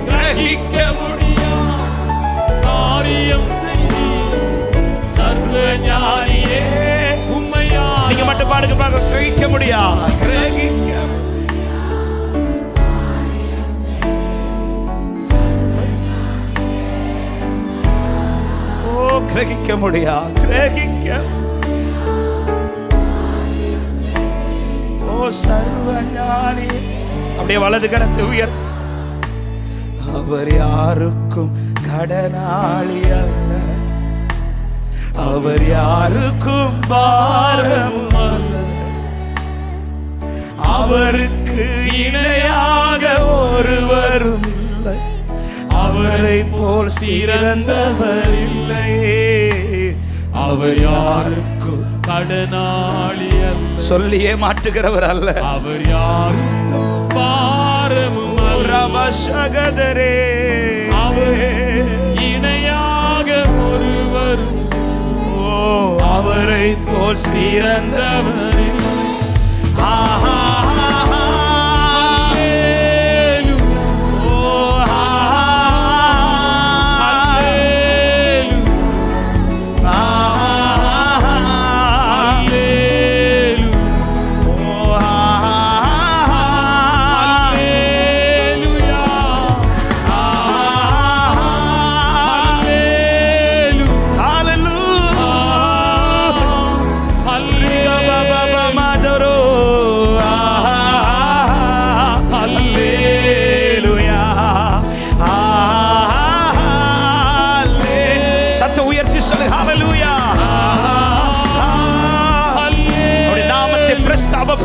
கிரகிக்க முடியா காரியம் செய்தி சர்வ ஞானியே உம்மையா. நீங்க மட்டும் பாடுங்க பாருங்க. கிரகிக்க முடியா கிரகிக்க முடியா சர்வ ஞானி. அப்படியே வலது கரத்தை உயர்த்தி. அவர் யாருக்கும் கடனாளி அல்ல, அவர் யாருக்கும் பாரம் அல்ல, அவருக்கு இணையாக ஒருவரும் இல்லை, அவரை போல் சிறந்தவர் இல்லையே. அவர் யாருக்கும் கடனாளி அல்ல, சொல்லியே மாற்றுகிறவர் அல்ல, அவர் யாருக்கும் பாரமும் ரவசகதரே, அவர் இணையாக ஒருவர், அவரை போல் சிறந்தவர் இல்லை.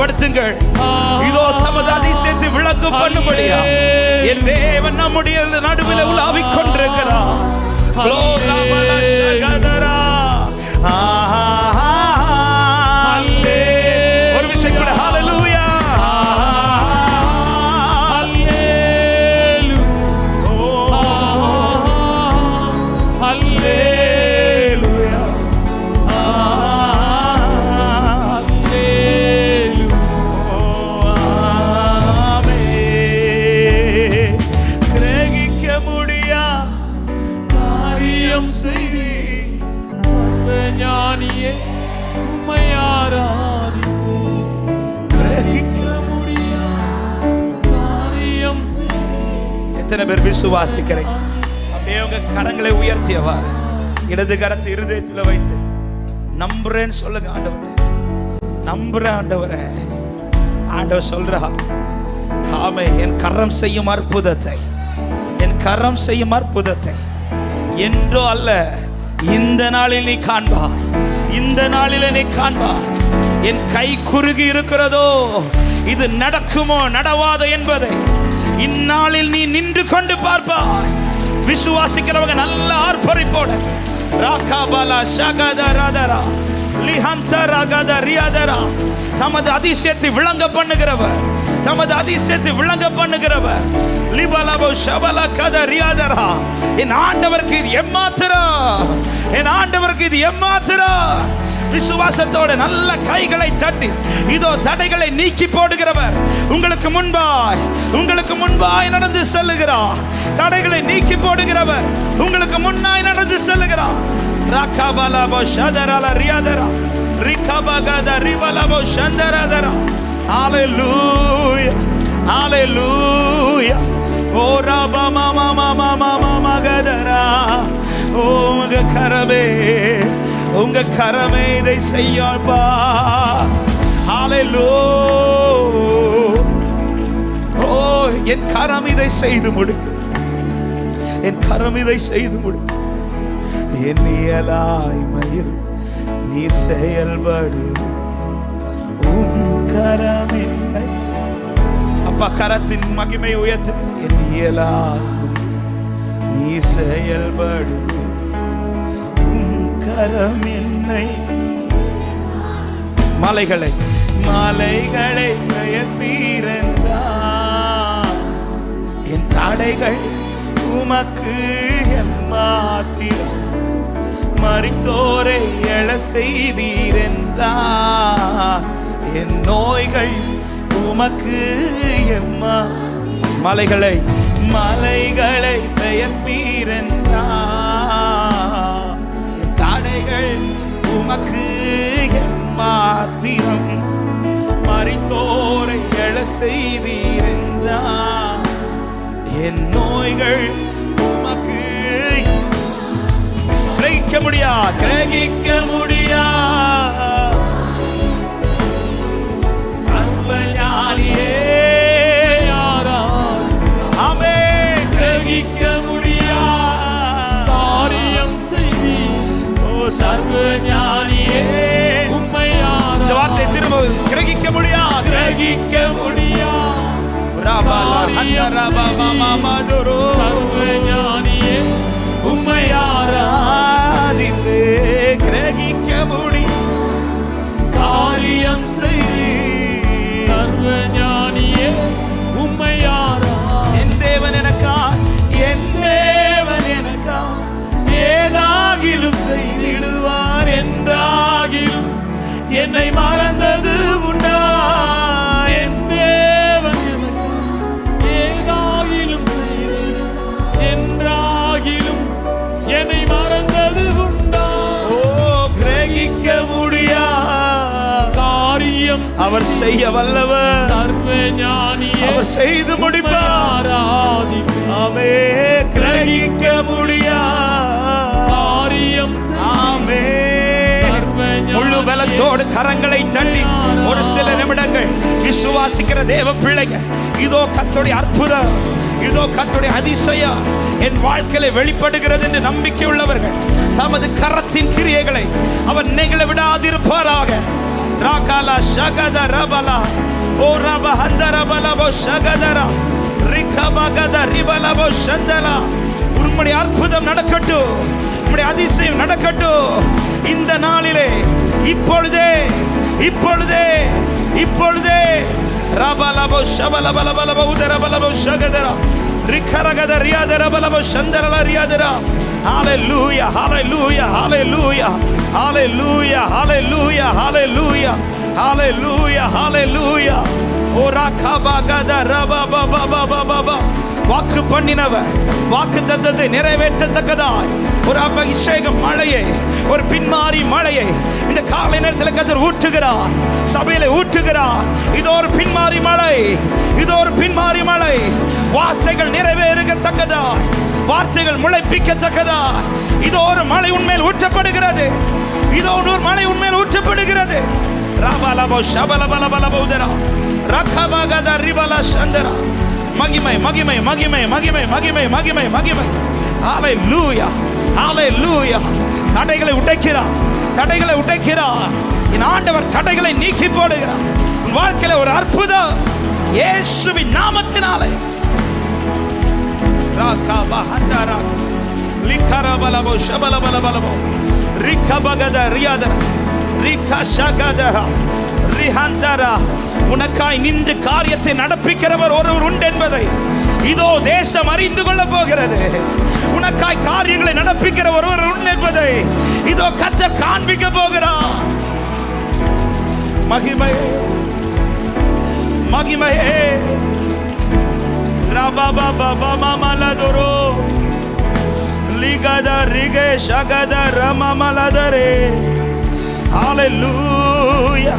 படுத்துங்கள். இதோ தமது அதிசயத்தை விளங்கும் பண்ணும்படியா என் தேவன் நம்முடைய நடுவில் உலாவிக் கொண்டிருக்கிறார். ஒரு விஷயம் கூட ஹல்லேலூயா. எத்தனை பேர் விசுவாசிக்கிறேன்? அப்படியே உங்க கரங்களை உயர்த்தியவாறு இடது கரத்தை இருதயத்தில் வைத்து நம்புறேன்னு சொல்லுங்க. ஆண்டவரே நம்புறேன் ஆண்டவரே. ஆண்டவர் சொல்றா, ஆமே, என் கரம் செய்யும் அற்புதத்தை, என் கரம் செய்யும் அற்புதத்தை என்றோ அல்ல, இந்த நாளில் நீ காண்பாய், இந்த நாளில் நீ காண்பாய். என் கை குறுகி இருக்கிறதோ, இது நடக்குமோ நடவாதோ என்பதை இந்நாளில் நீ நின்று கொண்டு பார்ப்பாய். விசுவாசிக்கிறவங்க நல்ல ஆர்ப்பரிப்போட ராகாபாலா ஷகதரதரா லிஹந்தரகதரியாதரா தமது அதிசயத்தை விளங்க பண்ணுகிறவர், தமது அதிசயத்தை விளங்க பண்ணுகிறவர். லிபலபோ ஷபல கதரியாதரா. என் ஆண்டவருக்கு இது எம்மாத்திரா, என் ஆண்டவருக்கு இது எம்மாத்திரா. விசுவாசத்தோட நல்ல கைகளை தட்டி இதோ தடைகளை நீக்கி போடுகிறவர் உங்களுக்கு முன்பாய், உங்களுக்கு முன்பாய் நடந்து செல்லுகிறார். தடைகளை நீக்கி போடுகிறவர் உங்களுக்கு முன்னாய் நடந்து செல்லுகிறார். ரகபலபோ ஷதரல ரியாதரா ரிகபகத ரிபலபோ ஷந்தரதரா. ஹalleluya ஹalleluya. ஓ ரபமா மமா மமா மகதரா. ஓ உங்க கரமே, உங்க கரமே இதை செய்யப்பா. ஹalleluya. ஓ என் கரம் இதை செய்து முடிக்கும், என் கரம் இதை செய்து முடிக்கும். என் இயலாய்மையில் நீ செயல்படு, உன் கரம் என்னை. அப்பா கரத்தின் மகிமை உயர்த்து. என் இயலாய்மையில் நீ செயல்படு, கரம் என்னை. மலைகளை மலைகளை பெயர்ப்பீரென்றார், என் தடைகள் உமக்கு எம்மாத்திரம். மரித்தோரை எழ செய்தீரென்றார், என் நோய்கள் உமக்கு எம்மா. மலைகளை மலைகளை பெயர்ப்பீரென்றார், தடைகள் உமக்கு எம்மாத்திரம். மரித்தோரை எழ செய்தீரென்றார், என் நோய்கள் உமக்கு. கிரகிக்க முடியா, கிரகிக்க முடியா சர்வஞானியே. ஆமே, கிரகிக்க முடியா காரியம் செய்தி. ஓ சர்வஞானியே உம்மையாரா. இந்த வார்த்தை திரும்ப கிரகிக்க முடியா, கிரகிக்க முடியா. ரபலா ஹந்தரபா மமதுரு. சர்வஞானியே உம்மையாராதிப்பே. கிரகிக்க முடியா காரியம் செய்தி. சர்வஞானியே உம்மையாரா. என் தேவன் எனக்கா, என் தேவன் எனக்கா ஏதாகிலும் செய்திடுவார். என்றாகிலும் என்னை மறந்தது உண்டா. என் தேவன் எனக்கா ஏதாகிலும் செய்திடுவார். என்றாகிலும் என்னை மறந்தது உண்டா. ஓ கிரகிக்க முடியா காரியம் அவர் செய்ய வல்லவர். சர்வஞானியே அவர் செய்து முடிப்பார். ஆமே, கிரகிக்க முடியா காரியம். ஆமே, முழு பலத்தோடு கரங்களை தட்டி ஒரு சில நிமிடங்கள் விசுவாசிக்கிற தேவ பிள்ளைங்க, இதோ கர்த்தருடைய அற்புதம், இதோ கர்த்தருடைய அதிசயம் என் வாழ்க்கையில வெளிப்படுகிறது என்று நம்பிக்கை உள்ளவர்கள் தமது கரத்தின் கிரியைகளை அவர் நிகழ விடாதிருப்பாராக. ராகாலா ஷகத ரபலா ஓ ரப ஹந்தரபலபோ ஷகதரா ரிகபகத ரிபலபோ ஷந்தலா. உம்முடைய அற்புதம் நடக்கட்டும், உம்முடைய அதிசயம் நடக்கட்டும் இந்த நாளிலே, இப்பொழுதே இப்பொழுதே இப்பொழுதே. ரபலபோ ஷபலபலபலபோ உதரபலபோ ஷகதரா ரிகரகத ரியாதரபலபோ ஷந்தரல ரியாதரா. ஹalleluya hallelujah hallelujah hallelujah hallelujah hallelujah hallelujah hallelujah. Ora kabagada rabababababa வாக்கு பண்ணினவர் வாக்கு தத்தத்தை நிறைவேற்றத்தக்கதாய் ஒரு அபிஷேக மழையை, ஒரு பின்மாறி மழையை இந்த காலை நேரத்தில் கர்த்தர் ஊற்றுகிறார், சபையில ஊற்றுகிறார். இதோ ஒரு பின்மாறி மழை, இதோ ஒரு பின்மாறி மழை. வார்த்தைகள் நிறைவேறத்தக்கதாய், வார்த்தைகள் முளைப்பிக்கத்தக்கதாய் இதோ ஒரு மழை உண்மையில் ஊற்றப்படுகிறது. இதோ ஒரு மழை உண்மையில் ஊற்றப்படுகிறது. ரபலபோ ஷபலபலபலபோதரா ரகபகத ரிபல சந்தரா. மகிமை மகிமை மகிமை மகிமை மகிமை மகிமை மகிமை. ஹalleluya ஹalleluya. தடைகளை உடைக்கிறார், தடைகளை உடைக்கிறார். என் ஆண்டவர் தடைகளை நீக்கி போடுகிறார். உன் வாழ்க்கையில ஒரு அற்புதம் இயேசுவின் நாமத்தினாலே. ரகபஹந்தரா லிகரபலபோ ஷபலபலபலபோ ரிகபகத ரியாதரா ரிகஷகதரா ரிஹந்தரா. உனக்காய் நின்று காரியத்தை நடப்பிக்கிறவர் ஒருவர் உண்டு என்பதை இதோ தேசம் அறிந்து கொள்ள போகிறது. உனக்காய் காரியங்களை நடப்பிக்கிற ஒருவர் உண்டு என்பதை இதோ கர்த்தர் காண்பிக்க போகிறார். மகிமையே மகிமையே. ரபபபபமலதுரோ லிகத ரிகே ஷகத ரமமலதரே. ஹalleluya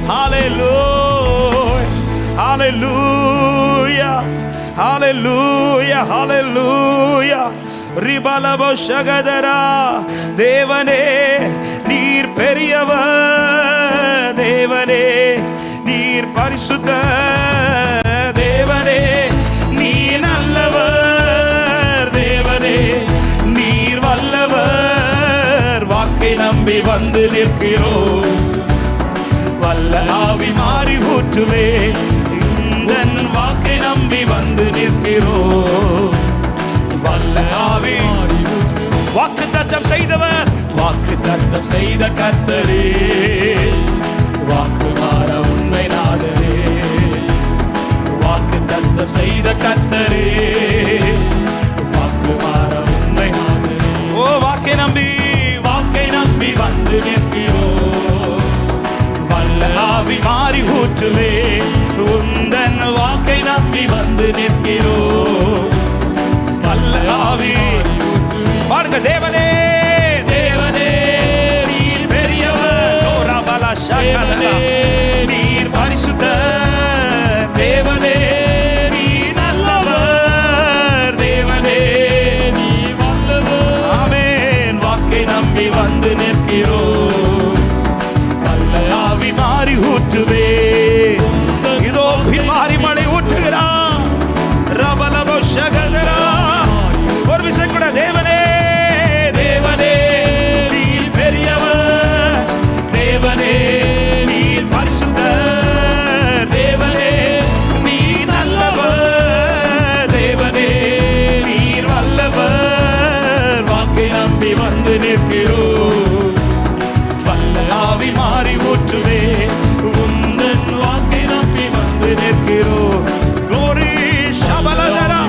hallelujah hallelujah hallelujah hallelujah. ரிபலபோ ஷகதரா. தேவனே நீர் பெரியவர், தேவனே நீர் பரிசுத்த, தேவனே நீ நல்லவர், தேவனே நீர் வல்லவர். வாக்கை நம்பி வந்து நிற்கிறோம், வல்ல ஆவி மாறி ஊற்றுவே. இந்த வாக்கை நம்பி வந்து நிற்கிறோம், வல்ல ஆவி. வாக்கு தத்தம் செய்தவர், வாக்கு தத்தம் செய்த கர்த்தரே, வாக்கு மாற உண்மை நாதரே. வாக்கு தத்தம் செய்த கர்த்தரே, வாக்கு மாற உண்மை நாதரே. ஓ வாக்கை நம்பி, வாக்கை நம்பி வந்து நிற்கிறோம், வல்ல ஆவி மாறி ஊற்றுவே. உந்தன் வாக்கை நம்பி வந்து நிற்கிறோம், வல்ல ஆவி. பாருங்க. தேவனே தேவனே நீர் பெரியவர், ஓரபல ஷகதரா நீர் பரிசுத்த, தேவனே நீ நல்லவர், தேவனே நீ வல்லவர். ஆமென். வாக்கை நம்பி வந்து நிற்கிறோம், வல்ல ஆவி மாறி ஊற்றுவே. இதோ பின்மாறி மழை ஊற்றுகிறார். ரபலபோ ஷகதரா. ஒரு விஷயம் கூட. தேவனே தேவனே நீர் பெரியவர், தேவனே நீர் பரிசுத்த, தேவனே நீ நல்லவர், தேவனே நீர் வல்லவர். வாக்கை நம்பி வந்து நிற்கிறோம், வல்ல ஆவி மாறி ஊற்றுவே. உந்தன் வாக்கை நம்பி வந்து நிற்கிறோம். glory ஷபலதரா.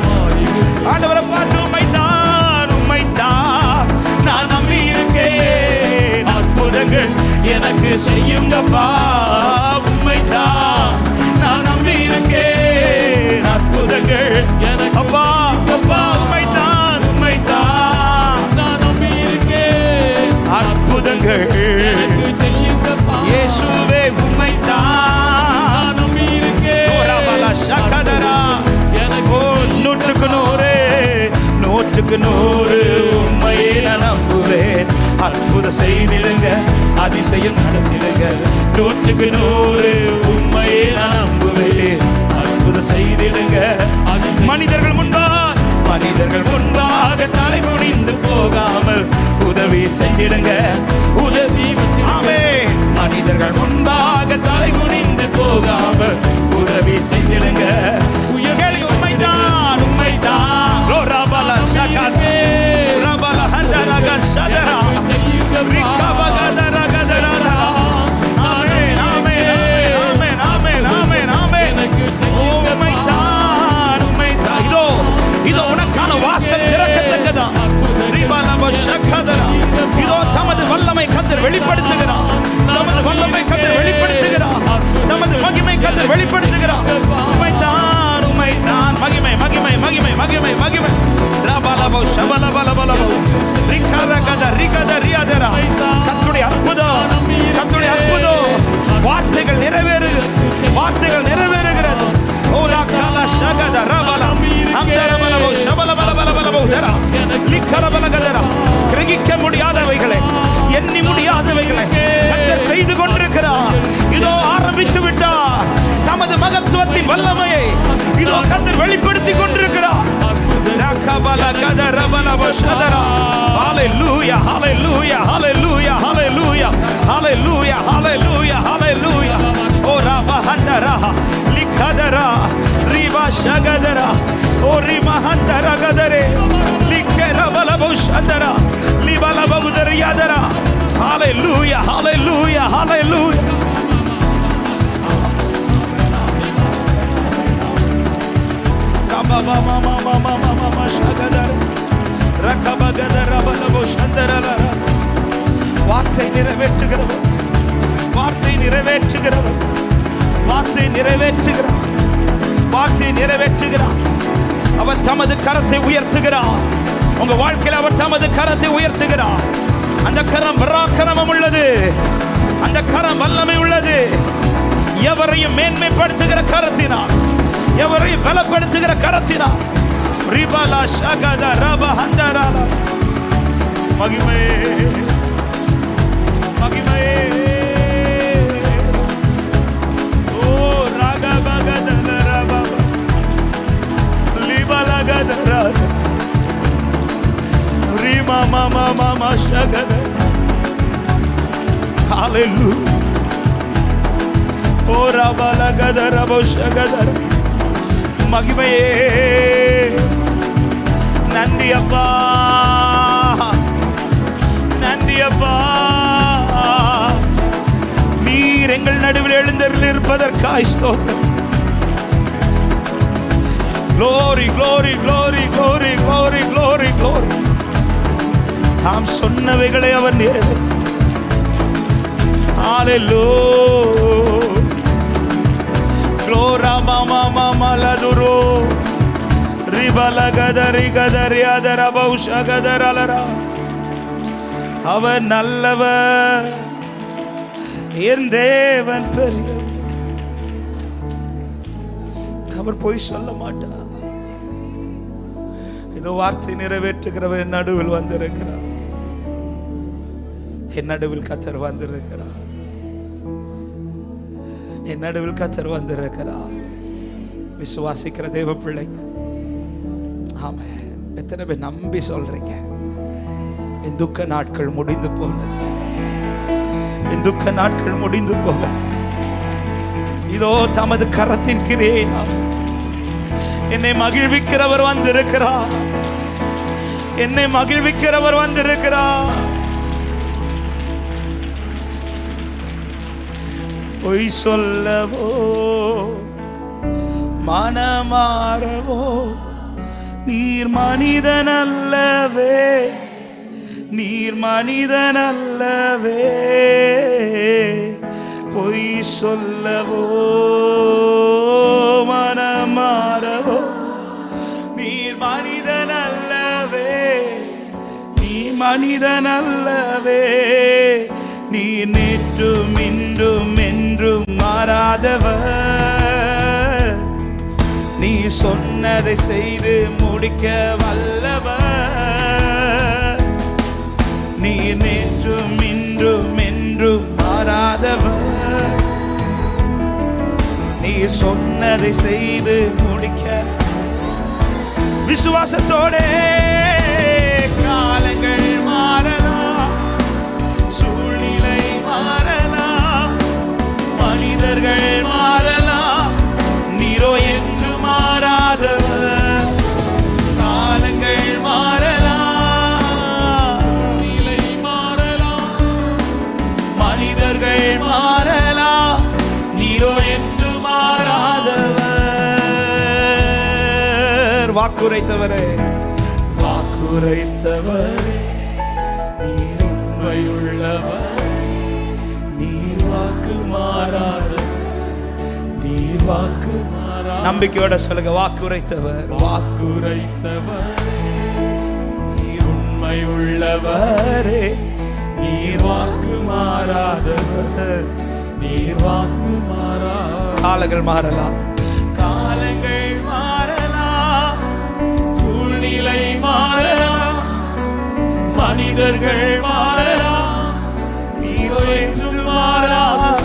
ஆண்டவரை பார்த்து உம்மைத்தான் உம்மைத்தான் நான் நம்பி இருக்கேன், அற்புதங்கள் எனக்கு செய்யுங்கப்பா. உம்மைத்தான் நான் நம்பி இருக்கேன், அற்புதங்கள் எனக்கு. அப்பா அப்பா உம்மைத்தான் உம்மைத்தான் நான் நம்பி இருக்கேன், அற்புதங்கள் எனக்கு செய்யுங்கப்பா. இயேசுவே உம்மைத்தான் நான் நம்பி இருக்கேன், ஓரபல ஷகதரா. ஓ நூற்றுக்கு நூறு, நூற்றுக்கு நூறு உண்மையை நான் நம்புவேன். அற்புதம் செய்திடுங்க, அதிசயம் நடத்திடுங்க. நூற்றுக்கு நூறு உண்மையை நான் நம்புவேன். அற்புதம் செய்திடுங்க. மனிதர்கள் முன்பாக, மனிதர்கள் முன்பாக தலை குனிந்து போகாமல் உதவி செய்திடுங்க. உதவி. ஆமென். மனிதர்கள் முன்பாக தலை குனிந்து போகாமல் உதவி செய்திடுங்க. கேளுங்க. உண்மைதான் உண்மைதான். ரபல ஷகத ரபல ஹந்தரக ஷதரா ரிகபகதர கதரதரா. ஆமென் ஆமென் ஆமென் ஆமென் ஆமென் ஆமென் ஆமென். உண்மைதான் உண்மைதான். இதோ இதோ உனக்கான வாசல் திறக்கத்தக்கதா. ரிபலப ஷகதரா. இதோ தமது வல்லமை கர்த்தர் வெளிப்படுத்துகிறார், தமது வல்லமை கர்த்தர் வெளிப்படுத்துகிறார், தமது மகிமை கர்த்தர் வெளிப்படுத்துகிறார். உண்மைதான் உண்மைதான். மகிமை மகிமை மகிமை மகிமை மகிமை. ரபலபோ ஷபலபலபலபோ ரிகரகத ரிகத ரியாதரா. கர்த்தருடைய அற்புதம், கர்த்தருடைய அற்புதம். வார்த்தைகள் நிறைவேறுகிறது. ஓ ரகல ஷகத ரபல அந்தரபலபோ ஷபலபலபலபலபோ தரா லிகரபலகதரா. கிரகிக்க முடியாதவைகளை, எண்ணி முடியாதவைகளை கர்த்தர் செய்து கொண்டிருக்கிறார். இதோ ஆரம்பித்து விட்டார். தமது மகத்துவத்தின் வல்லமையை இதோ கர்த்தர் வெளிப்படுத்தி கொண்டிருக்கிறார். Hallelujah, hallelujah, hallelujah, hallelujah, hallelujah, hallelujah, hallelujah. Oh Rabahandara, Likadara, Riva Shagadara, Oh Rimahandara Gadare, Likerabalabushadara, Libalabudariadara. Hallelujah, hallelujah, hallelujah. வார்த்தை நிறைவேற்றுகிறவர், வார்த்தை நிறைவேற்றுகிறவர், வார்த்தை நிறைவேற்றுகிறார், வார்த்தை நிறைவேற்றுகிறார். அவர் தமது கரத்தை உயர்த்துகிறார். உங்க வாழ்க்கையில் அவர் தமது கரத்தை உயர்த்துகிறார். அந்த கரம் பராக்கிரமம் உள்ளது, அந்த கரம் வல்லமை உள்ளது. எவரையும் மேன்மைப்படுத்துகிற கரத்தினார், எவரையும் பலப்படுத்துகிற கரத்தினார். ரிபலா ஷகத ரபஹந்தரல. மகிமை மகிமை. ஓ ரகபகதல ரபப லிபலகதர ரிமா மமா மமா ஷகத. ஹalleluya. ஓ ரபலகதர ரபஷகதர. மகிமையே. நன்றி அப்பா, நன்றி அப்பா. நீர் எங்கள் நடுவில் எழுந்தருள் இருப்பதற்காய் ஸ்தோத்திரம். glory glory glory glory glory glory glory. தாம் சொன்னவைகளை அவர் நிறைவேற்ற. hallelujah. glory mama mama laduro ரிபலகதரி Qadir அதர பௌஷகதரலரா. அவர் நல்லவர், என் தேவன் பெரியவர். அவர் பொய் சொல்ல மாட்டார். இதோ வார்த்தை நிறைவேற்றுகிறவர் என் நடுவில் வந்திருக்கிறார். என் நடுவில் கர்த்தர் வந்திருக்கிறார். என் நடுவில் கர்த்தர் வந்திருக்கிறார். விசுவாசிக்கிற தேவ பிள்ளைங்க, ஆமென். எத்தனை பேர் நம்பி சொல்றீங்க? என் துக்க நாட்கள் முடிந்து போனது, என் துக்க நாட்கள் முடிந்து போகிறது. இதோ தமது கரத்தின் கிரியையினால் என்னை மகிழ்விக்கிறவர் வந்திருக்கிறார். என்னை மகிழ்விக்கிறவர் வந்திருக்கிறார். பொய் சொல்லவோ மனமாறவோ நீர் மனிதன் அல்லவே, நீர் மனிதன் அல்லவே. பொய் சொல்லவோ மனமாறவோ நீர் மனிதன் அல்லவே, நீ மனிதன் அல்லவே. நீர் நேற்றும் இன்றும் என்றும் மாறாதவர், நீ சொன்னதை செய்து முடிக்க வல்லவர். நீ நேற்றும் இன்றும் என்றும் மாறாதவர், நீ சொன்னதை செய்து முடிக்க. விசுவாசத்தோடே காலங்கள் மாறலாம், சூழ்நிலை மாறலாம், மனிதர்கள் மாறலாம், நீரோ என்று மாறாதவர். காலங்கள் மாறலாம், நிலை மாறலாம், மனிதர்கள் மாறலாம், நீரோ என்று மாறாதவர். வாக்குரைத்தவரே, வாக்குரைத்தவரே, நீ உண்மையுள்ளவர், நீ வாக்கு மாறாத, நீ வாக்கு நம்பிக்கையோட சொல்லுங்க, வாக்குரைத்தவர், வாக்குரைத்தவர் நீர் உண்மை உள்ளவரே, நீர் வாக்கு மாறாதவர், நீர் வாக்கு மாறா காலங்கள் மாறலாம், காலங்கள் மாறலாம், சூழ்நிலை மாறலாம், மனிதர்கள் மாறலாம், நீரோ என்று மாறாத,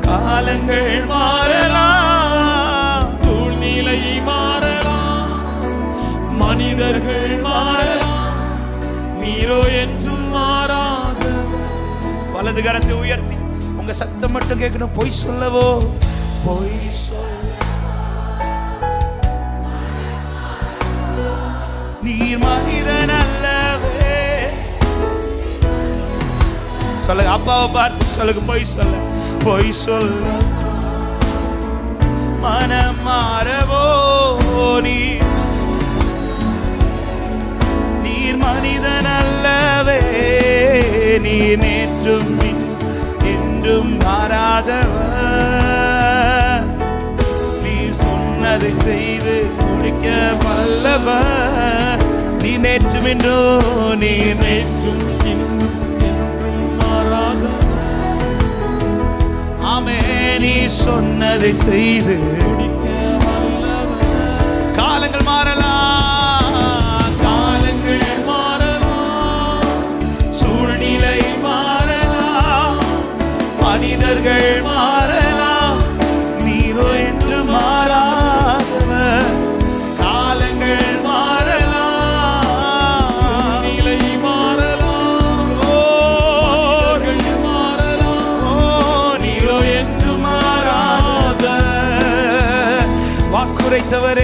காலங்கள் மாறலாம், சூழ்நிலை மாறலாம், மனிதர்கள் மாறலாம், நீரோ என்றும் மாறாத. வலது கரத்தை உயர்த்தி உங்க சத்தம் மட்டும் கேட்கணும். பொய் சொல்லவோ, பொய் சொல்ல நீர் மனிதன் அல்லவே. சொல்லுங்க, அப்பாவை பார்த்து சொல்லுங்க, பொய் சொல்ல, பொய் சொல்ல மனம் மாறவோ, நீர் மனிதன் அல்லவே, நீர் நேற்றும் என்றும் மாறாதவர், நீர் சொன்னதை செய்து முடிக்க வல்லவர், நீ நேற்றும் என்றோ, நீர் நேற்றும் இன்னும் என்றும் மாறாத. ஆமே, நீ சொன்னதை செய்து முடிக்க வல்லவர். காலங்கள் மாறலாம், காலங்கள் மாறலாம், சூழ்நிலை மாறலாம், மனிதர்கள் மாறலாம், நீரோ என்று மாறாதவர், காலங்கள் மாறலாம், நிலை மாறலாம், மனிதர்கள் மாறலாம், நீரோ என்று மாறாத, வாக்குரைத்தவரே,